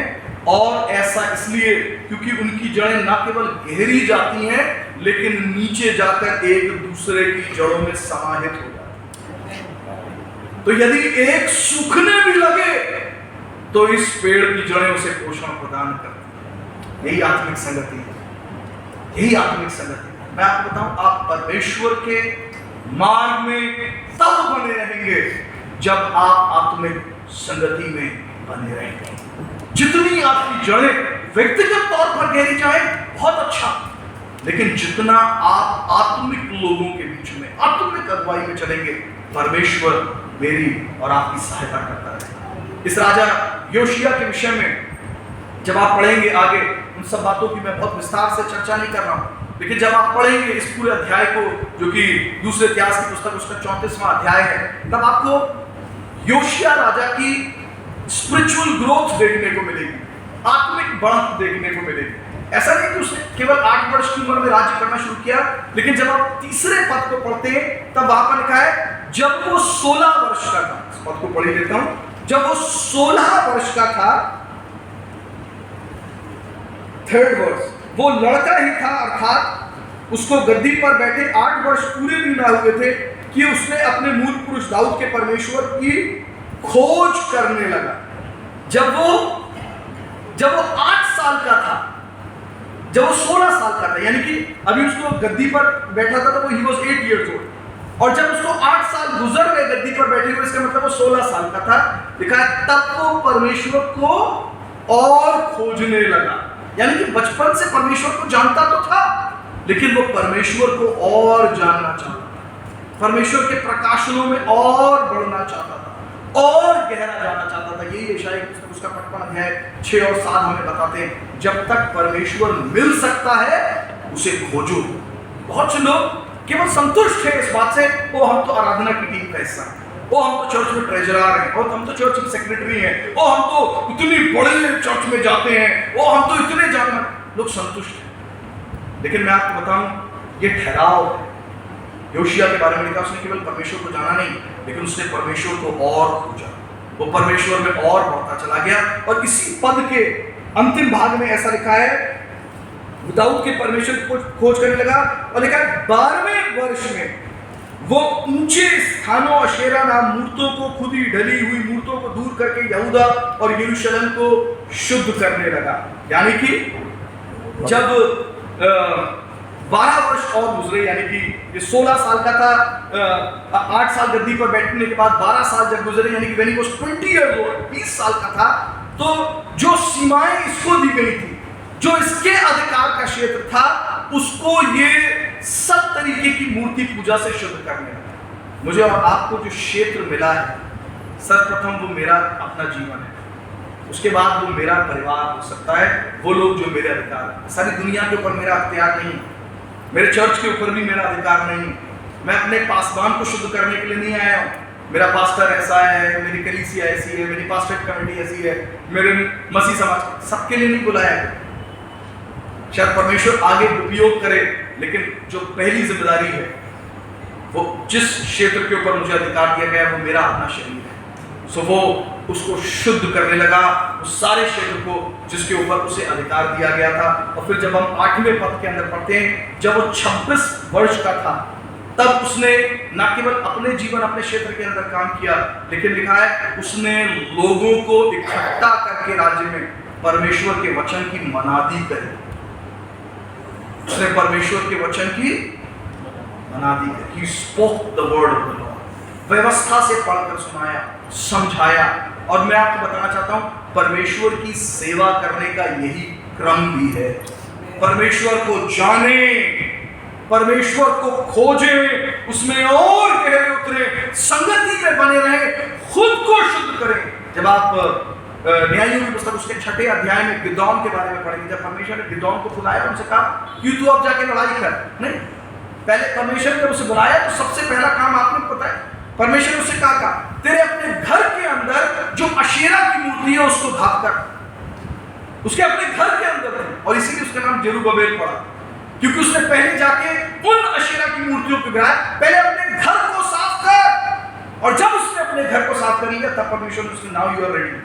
और ऐसा इसलिए क्योंकि उनकी जड़ें ना केवल गहरी जाती हैं, लेकिन नीचे जाकर एक दूसरे की जड़ों में समाहित हो जाती हैं। तो यदि एक सूखने भी लगे तो इस पेड़ की जड़ें उसे पोषण प्रदान करती हैं। यही आत्मिक संगति है, यही आत्मिक संगति। मैं आपको बताऊं, आप परमेश्वर के मार्ग में तब बने रहेंगे जब आप आत्मिक संगति में बने रहेंगे। जितनी आपकी जड़ें व्यक्तिगत तौर पर गहरी जाए बहुत अच्छा, लेकिन जितना आप आत्मिक लोगों के बीच में आत्मिक अगुवाई में चलेंगे, परमेश्वर मेरी और आपकी सहायता करता रहेगा। इस राजा योशिया के विषय में जब आप पढ़ेंगे आगे, उन सब बातों की मैं बहुत विस्तार से चर्चा नहीं कर रहा हूं, लेकिन जब आप पढ़ेंगे इस पूरे अध्याय को, जो कि दूसरे इतिहास की पुस्तक उसका 34वां अध्याय है, तब आपको योशिया राजा की स्पिरिचुअल ग्रोथ देखने को मिलेगी, आत्मिक बढ़त देखने को मिलेगी। ऐसा नहीं कि उसने केवल 8 वर्ष की उम्र में राज्य करना शुरू किया, लेकिन जब आप तीसरे पद को पढ़ते हैं तब वहां पर लिखा है जब वो 16 वर्ष का था। इस पद को पढ़ लेता हूं। जब वो 16 वर्ष का था, 3rd वर्ष, वो लड़का ही था, अर्थात उसको गद्दी पर बैठे 8 वर्ष पूरे भी ना हुए थे कि उसने अपने मूल पुरुष दाऊद के परमेश्वर की खोज करने लगा। जब वो 8 साल का था, जब वो 16 साल का था, यानी कि अभी उसको गद्दी पर बैठा था तो वो ही वाज 8 years old, और जब उसको 8 साल गुजर गए गद्दी पर बैठे हुए, इसका मतलब वो 16 साल का था। लिखा है तब वो परमेश्वर को और खोजने लगा। यानी कि बचपन से परमेश्वर को जानता तो था, लेकिन वो परमेश्वर को और जानना चाहता था, परमेश्वर के प्रकाशनों में और बढ़ना चाहता था, और गहरा जाना चाहता था। यही यशायाह की पुस्तक उसका 55 अध्याय 6 और 7 हमें बताते हैं, जब तक परमेश्वर मिल सकता है उसे खोजो। बहुत से लोग केवल संतुष्ट है इस बात से, वो हम तो आराधना की टीम का हिस्सा है, वो हम तो चर्च में ट्रेजरर हैं, और हम तो चर्च में सेक्रेटरी हैं, वो हम तो इतनी बड़े चर्च में जाते हैं, वो हम तो इतने जाना। लोग संतुष्ट हैं, लेकिन मैं आपको बताऊं ये ठहराव है। योशिया के बारे में लिखा, उसने केवल परमेश्वर को जाना नहीं, लेकिन उसने परमेश्वर को और खोजा, वो परमेश्वर में और बढ़ता चला गया। और इसी पद के अंतिम भाग में ऐसा लिखा है, दाऊद के परमेश्वर को खोज करने लगा, और लिखा है 12वें वर्ष में वो ऊंचे स्थानों अशेरा नाम मूर्तों को, खुद ही ढली हुई मूर्तों को दूर करके यहूदा और यरूशलेम को शुद्ध करने लगा। यानी कि जब 12 वर्ष और गुजरे, यानी कि ये 16 साल का था, 8 साल गद्दी पर बैठने के बाद 12 साल जब गुजरे, यानी कि when he was 20 years old, 20 साल का था, तो जो सीमाएं इसको दी गई थी, जो इसके अधिकार का क्षेत्र था, उसको ये सब तरीके की मूर्ति पूजा से शुद्ध करने लगा। मुझे और आपको जो क्षेत्र मिला है, सर्वप्रथम वो मेरा अपना जीवन है, उसके बाद वो मेरा परिवार हो सकता है, वो लोग जो मेरे अधिकार है। सारी दुनिया के ऊपर मेरा अख्तियार नहीं, मेरे चर्च के ऊपर भी मेरा अधिकार नहीं, मैं अपने पासवान को शुद्ध करने के लिए नहीं आया हूँ। मेरा पास्टर ऐसा है, मेरी कलीसिया ऐसी है, मेरी पास्टर कमेटी ऐसी है, मेरे मसीह समाज, सबके लिए नहीं बुलाया है। शायद परमेश्वर आगे उपयोग करे, लेकिन जो पहली जिम्मेदारी है, वो जिस क्षेत्र के ऊपर मुझे अधिकार दिया गया है, वो मेरा अपना शरीर है। सो वो उसको शुद्ध करने लगा, उस सारे क्षेत्र को जिसके ऊपर उसे अधिकार दिया गया था। और फिर जब हम 8वें पद के अंदर पढ़ते हैं, जब वो 26 वर्ष का था, तब उसने न केवल अपने जीवन अपने क्षेत्र के अंदर काम किया, लेकिन लिखा है उसने लोगों को इकट्ठा करके राज्य में परमेश्वर के वचन की मनादी करी। उसने परमेश्वर के वचन की मनादी करी। He spoke the word of the Lord. व्यवस्था से पढ़कर सुनाया, समझाया। और मैं आपको बताना चाहता हूं, परमेश्वर की सेवा करने का यही क्रम भी है। परमेश्वर को जाने, परमेश्वर को खोजे, उसमें और गहरे उतरे, संगति में बने रहे, खुद को शुद्ध करें। जब आप न्यायों की पुस्तक उसके 6ठे अध्याय में गिदोन के बारे में पढ़ेंगे, जब परमेश्वर ने गिदोन को बुलाया, उनसे कहा क्यों तू अब जाके लड़ाई कर। नहीं, पहले परमेश्वर ने उसे बुलाया तो सबसे पहला काम आपने पता है, परमेश्वर ने उसे कहा तेरे अपने घर के अंदर जो अशेरा की मूर्ति है उसको भाग कर। उसके अपने घर के अंदर थे, और इसीलिए उसका नाम जेरुब्बाबेल पड़ा, क्योंकि उसने पहले जाके उन अशेरा की मूर्तियों को गिराया। पहले अपने घर को साफ कर, और जब उसने अपने घर को साफ कर लिया, तब परमेश्वर ने उसने now you are ready,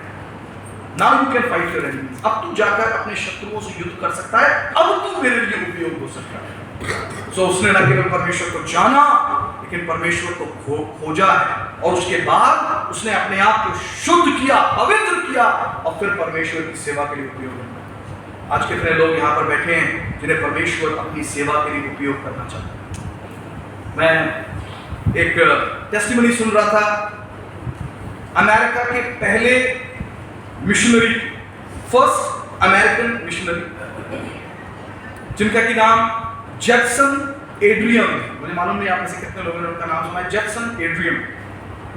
now you can fight your enemies. अब तू जाकर अपने शत्रुओं से युद्ध कर सकता है, अब तू मेरे लिए उपयोग हो सकता है। सो उसने न केवल परमेश्वर को जाना, लेकिन परमेश्वर को खोजा है, और उसके बाद उसने अपने आप को शुद्ध किया, पवित्र किया, और फिर परमेश्वर की सेवा के लिए उपयोग किया। आज कितने लोग यहाँ पर बैठे हैं जिन्हें परमेश्वर अपनी सेवा के लिए उपयोग करना चाहते हैं। मैं एक टेस्टिमनी सुन रहा था अमेरिका के पहले मिशनरी, फर्स्ट अमेरिकन मिशनरी, जिनका की नाम जैक्सन एड्रियम। मुझे मालूम नहीं आप में से कितने लोगों ने उनका नाम सुना है, जैक्सन एड्रियम।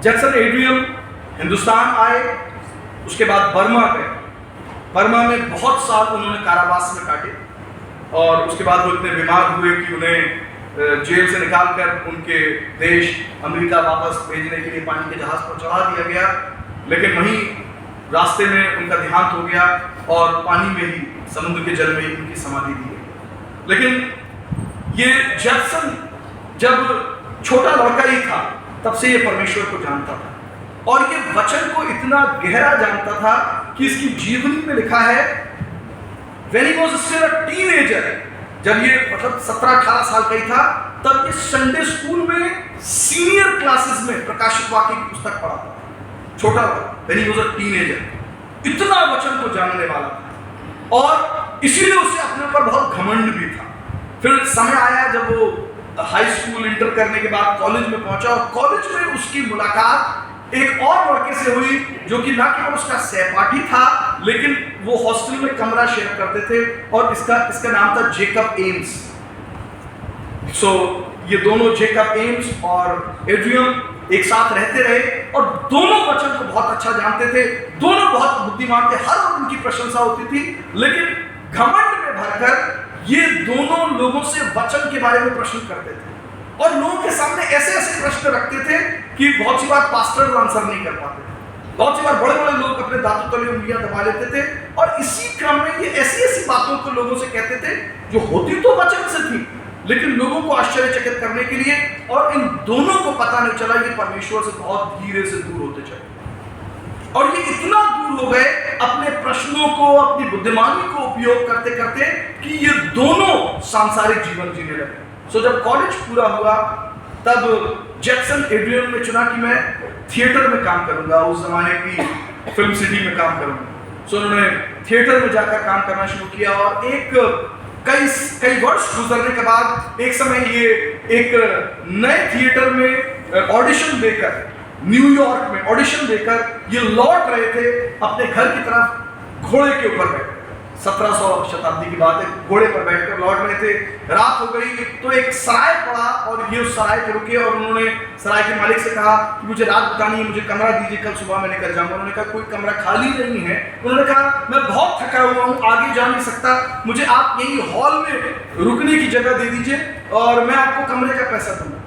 जैक्सन एड्रियम हिंदुस्तान आए, उसके बाद बर्मा गए। बर्मा में बहुत साल उन्होंने कारावास में काटे और उसके बाद वो इतने बीमार हुए कि उन्हें जेल से निकालकर उनके देश अमेरिका वापस भेजने के लिए पानी के जहाज पर चढ़ा दिया गया। लेकिन वहीं रास्ते में उनका देहांत हो गया और पानी में ही, समुद्र के जल में ही उनकी समाधि दी गई। लेकिन ये जैक्सन जब छोटा लड़का ही था तब से ये परमेश्वर को जानता था और ये वचन को इतना गहरा जानता था कि इसकी जीवनी में लिखा है when he was still a teenager, जब ये मतलब 17-18 साल का ही था, तब ये संडे स्कूल में सीनियर क्लासेस में प्रकाशित वाक्य की पुस्तक पढ़ा था। छोटा था, when he was a teenager, इतना वचन को जानने वाला था और इसीलिए उसे अपने ऊपर बहुत घमंड भी था। फिर समय आया जब वो हाई स्कूल इंटर करने के बाद कॉलेज में पहुंचा और कॉलेज में उसकी मुलाकात एक और लड़के से हुई जो कि ना केवल उसका सहपाठी था लेकिन वो हॉस्टल में कमरा शेयर करते थे और इसका नाम था जेकब एम्स। सो ये दोनों जेकब एम्स और एड्रियम एक साथ रहते रहे और दोनों वचन को बहुत अच्छा जानते थे, दोनों बहुत बुद्धिमान थे, हर वक्त उनकी प्रशंसा होती थी। लेकिन घमंड में भरकर ये दोनों लोगों से वचन के बारे में प्रश्न करते थे और लोगों के सामने ऐसे ऐसे प्रश्न रखते थे कि बहुत सी बार पास्टर आंसर नहीं कर पाते। बहुत सी बार बड़े बड़े लोग अपने दांतों तले उंगलियां दबा लेते थे और इसी क्रम में ये ऐसी ऐसी बातों को लोगों से कहते थे जो होती तो वचन से थी लेकिन लोगों को आश्चर्यचकित करने के लिए, और इन दोनों को पता नहीं चला ये परमेश्वर से बहुत धीरे से दूर होते चले और ये इतना दूर हो गए अपने प्रश्नों को, अपनी बुद्धिमानी को उपयोग करते करते कि ये दोनों सांसारिक जीवन जीने लगे। सो जब कॉलेज पूरा हुआ तब जैक्सन एड्रियन ने चुना कि मैं थिएटर में काम करूंगा, उस जमाने की फिल्म सिटी में काम करूंगा। सो उन्होंने थिएटर में जाकर काम करना शुरू किया और कई वर्ष गुजरने के बाद एक समय ये एक नए थिएटर में ऑडिशन देकर, न्यूयॉर्क में ऑडिशन देकर ये लौट रहे थे अपने घर की तरफ घोड़े के ऊपर बैठ। 1700 शताब्दी की बात है, घोड़े पर बैठकर लौट रहे थे। रात हो गई तो एक सराय पड़ा और ये उस सराय पे रुके और उन्होंने सराय के मालिक से कहा कि मुझे रात बितानी है, मुझे कमरा दीजिए, कल सुबह मैं निकल जाऊंगा। उन्होंने कहा कोई कमरा खाली नहीं है। उन्होंने कहा मैं बहुत थका हुआ हूँ, आगे जा नहीं सकता, मुझे आप यही हॉल में रुकने की जगह दे दीजिए और मैं आपको कमरे का पैसा दूंगा।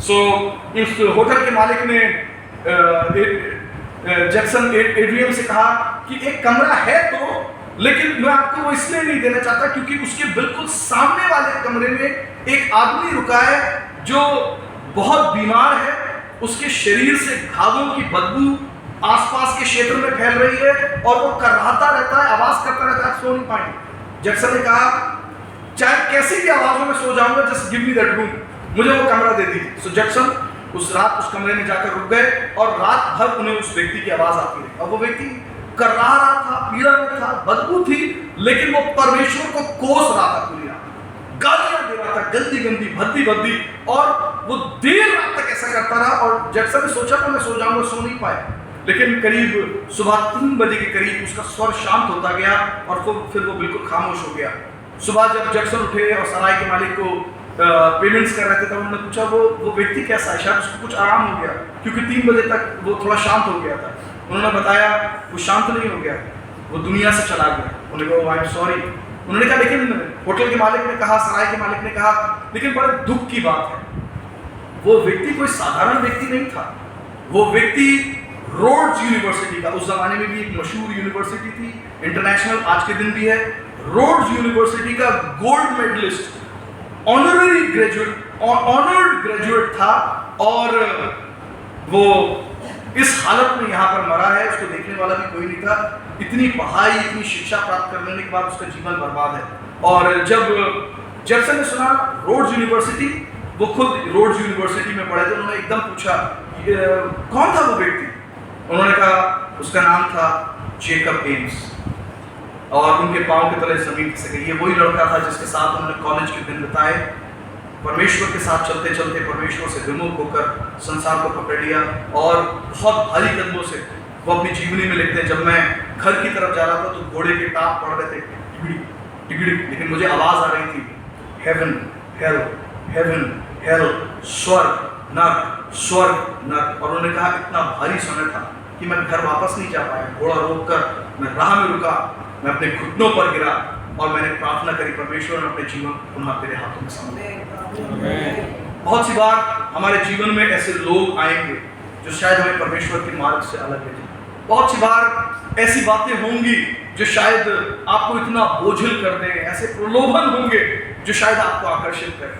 सो इस होटल के मालिक ने जैक्सन एड्रियन से कहा कि एक कमरा है तो, लेकिन मैं आपको वो इसलिए नहीं देना चाहता क्योंकि उसके बिल्कुल सामने वाले कमरे में एक आदमी रुका है जो बहुत बीमार है, उसके शरीर से घावों की बदबू आसपास के क्षेत्र में फैल रही है और वो कराहता रहता है, आवाज करता रहता है, सो नहीं पाएंगे। जैक्सन ने कहा चाहे कैसी भी आवाजों में सो जाऊंगा, just give me that room, मुझे वो कमरा दे दीजिए। सो जैक्सन उस रात उस कमरे में जाकर रुक गए और रात भर उन्हें उस व्यक्ति की आवाज आती रही और वो व्यक्ति कर्रा रहा था, पीड़ा में था, बदबू थी, लेकिन वो परमेश्वर को कोस रहा था, पूरी रात गालियां दे रहा था, गंदी गंदी भद्दी भद्दी, और वो देर रात तक ऐसा करता रहा। और जैक्सन ने सोचा तो मैं सो जाऊंगा, सो नहीं पाया, लेकिन करीब सुबह 3 बजे के करीब उसका स्वर शांत होता गया और फिर वो बिल्कुल खामोश हो गया। सुबह जब जैक्सन उठे और सराय के मालिक को पेमेंट्स कर रहे थे तब उन्होंने पूछा वो व्यक्ति कैसा है, शायद उसको कुछ आराम हो गया क्योंकि 3 बजे तक वो थोड़ा शांत हो गया था। उन्होंने बताया वो शांत नहीं हो गया, वो दुनिया से चला गया। उन्होंने कहा आई एम सॉरी। उन्होंने कहा लेकिन होटल के मालिक ने कहा, सराय के मालिक ने कहा लेकिन बड़े दुख की बात है, वो व्यक्ति कोई साधारण व्यक्ति नहीं था, वो व्यक्ति रोड्स यूनिवर्सिटी का, उस जमाने में भी एक मशहूर यूनिवर्सिटी थी, इंटरनेशनल आज के दिन भी है, रोड्स यूनिवर्सिटी का गोल्ड मेडलिस्ट, ऑनररी ग्रेजुएट था और वो इस हालत में यहाँ पर मरा है। उसको देखने वाला भी कोई नहीं था। इतनी पढ़ाई, इतनी शिक्षा प्राप्त करने के बाद उसका जीवन बर्बाद है। और जब जैक्सन ने सुना रोड्स यूनिवर्सिटी, वो खुद रोड्स यूनिवर्सिटी में पढ़े थे, उन्होंने एकदम पूछा कौन था वो व्यक्ति। उन्होंने कहा उसका नाम था जेकब एम्स। और उनके पाँव के तले जमीन खिसक गई। ये वही लड़का था जिसके साथ उन्होंने कॉलेज के दिन बिताए। परमेश्वर के साथ चलते चलते परमेश्वर से विमुख होकर संसार को पकड़ लिया और बहुत भारी कदमों से वो अपनी जीवनी में लिखते हैं, जब मैं घर की तरफ जा रहा था तो घोड़े के टाप पड़ रहे थे टिगड़ी टिगड़ी, लेकिन मुझे आवाज आ रही थी हेवन हेल, हेवन हेल, स्वर्ग नर्क, स्वर्ग नर्क। और उन्होंने कहा इतना भारी समय था कि मैं घर वापस नहीं जा पाया। घोड़ा रोककर मैं राह में रुका, मैं अपने घुटनों पर गिरा और मैंने प्रार्थना करी, परमेश्वर ने अपने जीवन पुनः तेरे हाथों में सौंप दिया। बहुत सी बार हमारे जीवन में ऐसे लोग आएंगे जो शायद हमें परमेश्वर के मार्ग से अलग ले जाए। बहुत सी बार ऐसी बातें होंगी जो शायद आपको इतना बोझिल कर दें, ऐसे प्रलोभन होंगे जो शायद आपको आकर्षित करें।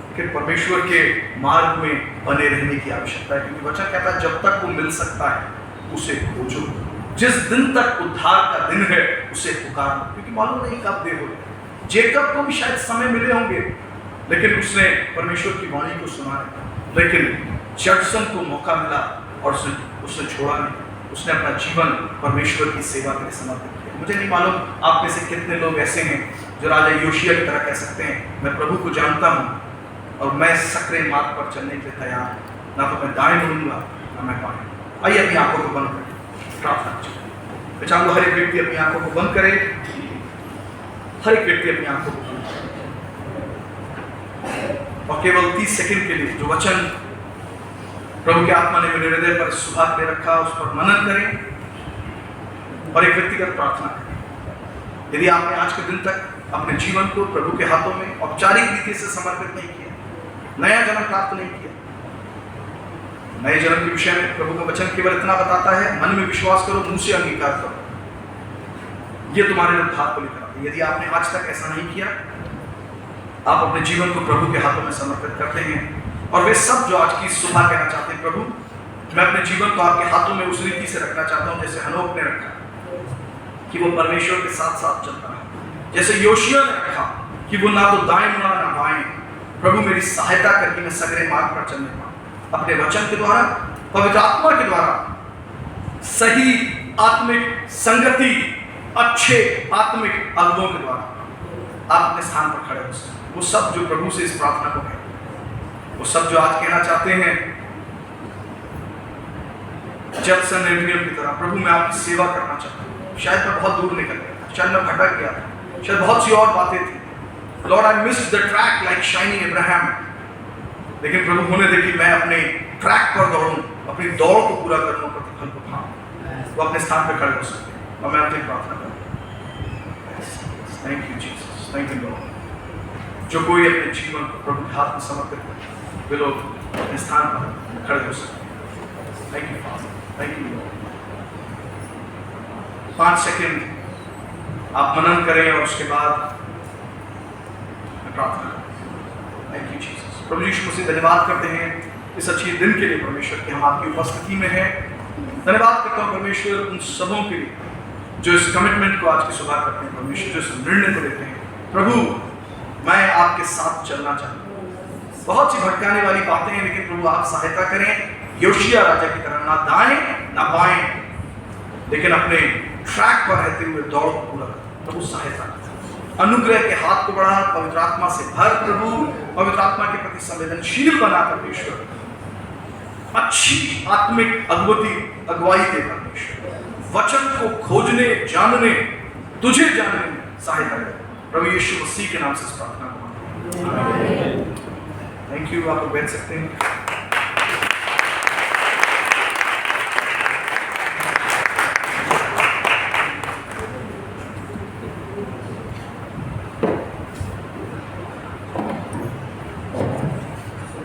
लेकिन परमेश्वर के मार्ग में बने रहने की आवश्यकता है, क्योंकि वचन कहता है जब तक वो मिल सकता है उसे खोजो, जिस दिन तक उद्धार का दिन है उसे पुकारो, क्योंकि मालूम नहीं कब दे हो। जेकब को भी शायद समय मिले होंगे, लेकिन उसने परमेश्वर की वाणी को सुना नहीं, लेकिन जडसन को मौका मिला और उसने छोड़ा नहीं। उसने अपना जीवन परमेश्वर की सेवा के लिए समर्पित किया। मुझे नहीं मालूम आप में से कितने लोग ऐसे हैं जो राजा योशिया की तरह कह सकते हैं मैं प्रभु को जानता हूँ और मैं सकरे मार्ग पर चलने के लिए तैयार हूँ, ना तो मैं दाएं मुड़ूंगा ना मैं बाएं। आइए अपनी आंखों को बंद करें, प्रार्थना करें। मैं चाहूँगा हर एक व्यक्ति अपनी आंखों को बंद करे, हर एक व्यक्ति अपनी आंखों को बंद करे और केवल 30 सेकंड के लिए जो वचन प्रभु की आत्मा ने मेरे हृदय पर सुबह दे रखा उस पर मनन करें और एक व्यक्तिगत प्रार्थना करें। यदि आपने आज के दिन तक अपने जीवन को प्रभु के हाथों में औपचारिक रीति से समर्पित नहीं किया, नया जन्म प्राप्त नहीं किया, नए जन्म के विषय में प्रभु का वचन केवल इतना बताता है मन में विश्वास करो, मुंह से अंगीकार करो, ये तुम्हारे लिए उद्धार को लेकर आता है। यदि आपने आज तक ऐसा नहीं किया, आप अपने जीवन को प्रभु के हाथों में समर्पित करते हैं और वे सब जो आज की सुबह कहना चाहते हैं प्रभु मैं अपने जीवन को आपके हाथों में उस रीति से रखना चाहता हूँ जैसे हनोक ने रखा कि वो परमेश्वर के साथ साथ चलता है, जैसे योशिया ने रखा कि वो ना तो दाएं मुड़ा ना बाएं। प्रभु मेरी सहायता करके मैं सगरे मार्ग पर चलने पाऊँ, अपने वचन के द्वारा, पवित्र आत्मा के द्वारा, सही आत्मिक संगति, अच्छे आत्मिक अनुभवों के द्वारा आप अपने स्थान पर खड़े हो सकते। वो सब जो प्रभु से इस प्रार्थना को कहते हैं, वो सब जो आज कहना चाहते हैं जडसन एब्रियम की तरह प्रभु मैं आपकी सेवा करना चाहता हूँ। शायद मैं बहुत दूर निकल गया था, शायद मैं भटक गया था, शायद बहुत सी और बातें थी। Lord I missed the track like shining Abraham, लेकिन प्रभु होने दे कि मैं अपने ट्रैक पर दौड़ूं, अपनी दौड़ को पूरा करूं, प्रतिफल को पाऊं। वो अपने स्थान पर खड़े हो सकते हैं और मैं आपसे प्रार्थना करूं। Thank you Jesus, thank you Lord. जो कोई अपने जीवन को प्रभु के हाथ में समर्पित करे वे लोग अपने स्थान पर खड़े हो सकते हैं। Thank you father, thank you lord. 5 second आप मनन करें और उसके बाद प्रार्थना करें। Thank you Jesus. प्रभु यीशु मसीह धन्यवाद करते हैं इस अच्छे दिन के लिए परमेश्वर कि हम आपकी उपस्थिति में हैं। धन्यवाद करता हूँ परमेश्वर उन सबों के लिए जो इस कमिटमेंट को आज की सुबह करते हैं, परमेश्वर जो इस निर्णय को लेते हैं। प्रभु मैं आपके साथ चलना चाहता हूँ। बहुत सी भटकाने वाली बातें हैं, लेकिन प्रभु आप सहायता करें योशिया राजा की तरह, ना दाएं ना बाएं, लेकिन अपने ट्रैक पर रहते हुए दौड़ को पूरा करें। प्रभु सहायता करें, अनुग्रह के हाथ को बढ़ा, पवित्र आत्मा से भर प्रभु, पवित्र आत्मा के प्रति संवेदनशील बना परमेश्वर, अच्छी आत्मिक अगुवाई दे परमेश्वर, वचन को खोजने जानने तुझे जानने में सहायता करे। प्रभु यीशु मसीह के नाम से इस प्रार्थना को थैंक यू। आप लोग बैठ सकते हैं।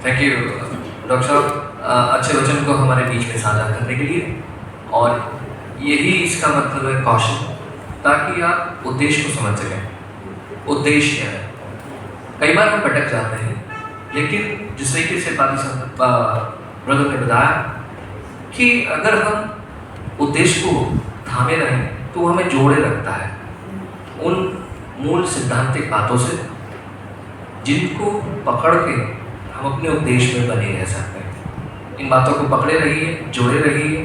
थैंक यू डॉक्टर साहब अच्छे वचन को हमारे बीच में साझा करने के लिए, और यही इसका मतलब है कौशल, ताकि आप उद्देश्य को समझ सकें। उद्देश्य क्या है? कई बार हम भटक जाते हैं, लेकिन जिस तरीके से ब्रदर ने बताया कि अगर हम उद्देश्य को थामे रहें तो वो हमें जोड़े रखता है उन मूल सिद्धांतिक बातों से जिनको पकड़ के हम अपने उद्देश्य में बने रह सकते हैं। इन बातों को पकड़े रहिए, जोड़े रहिए,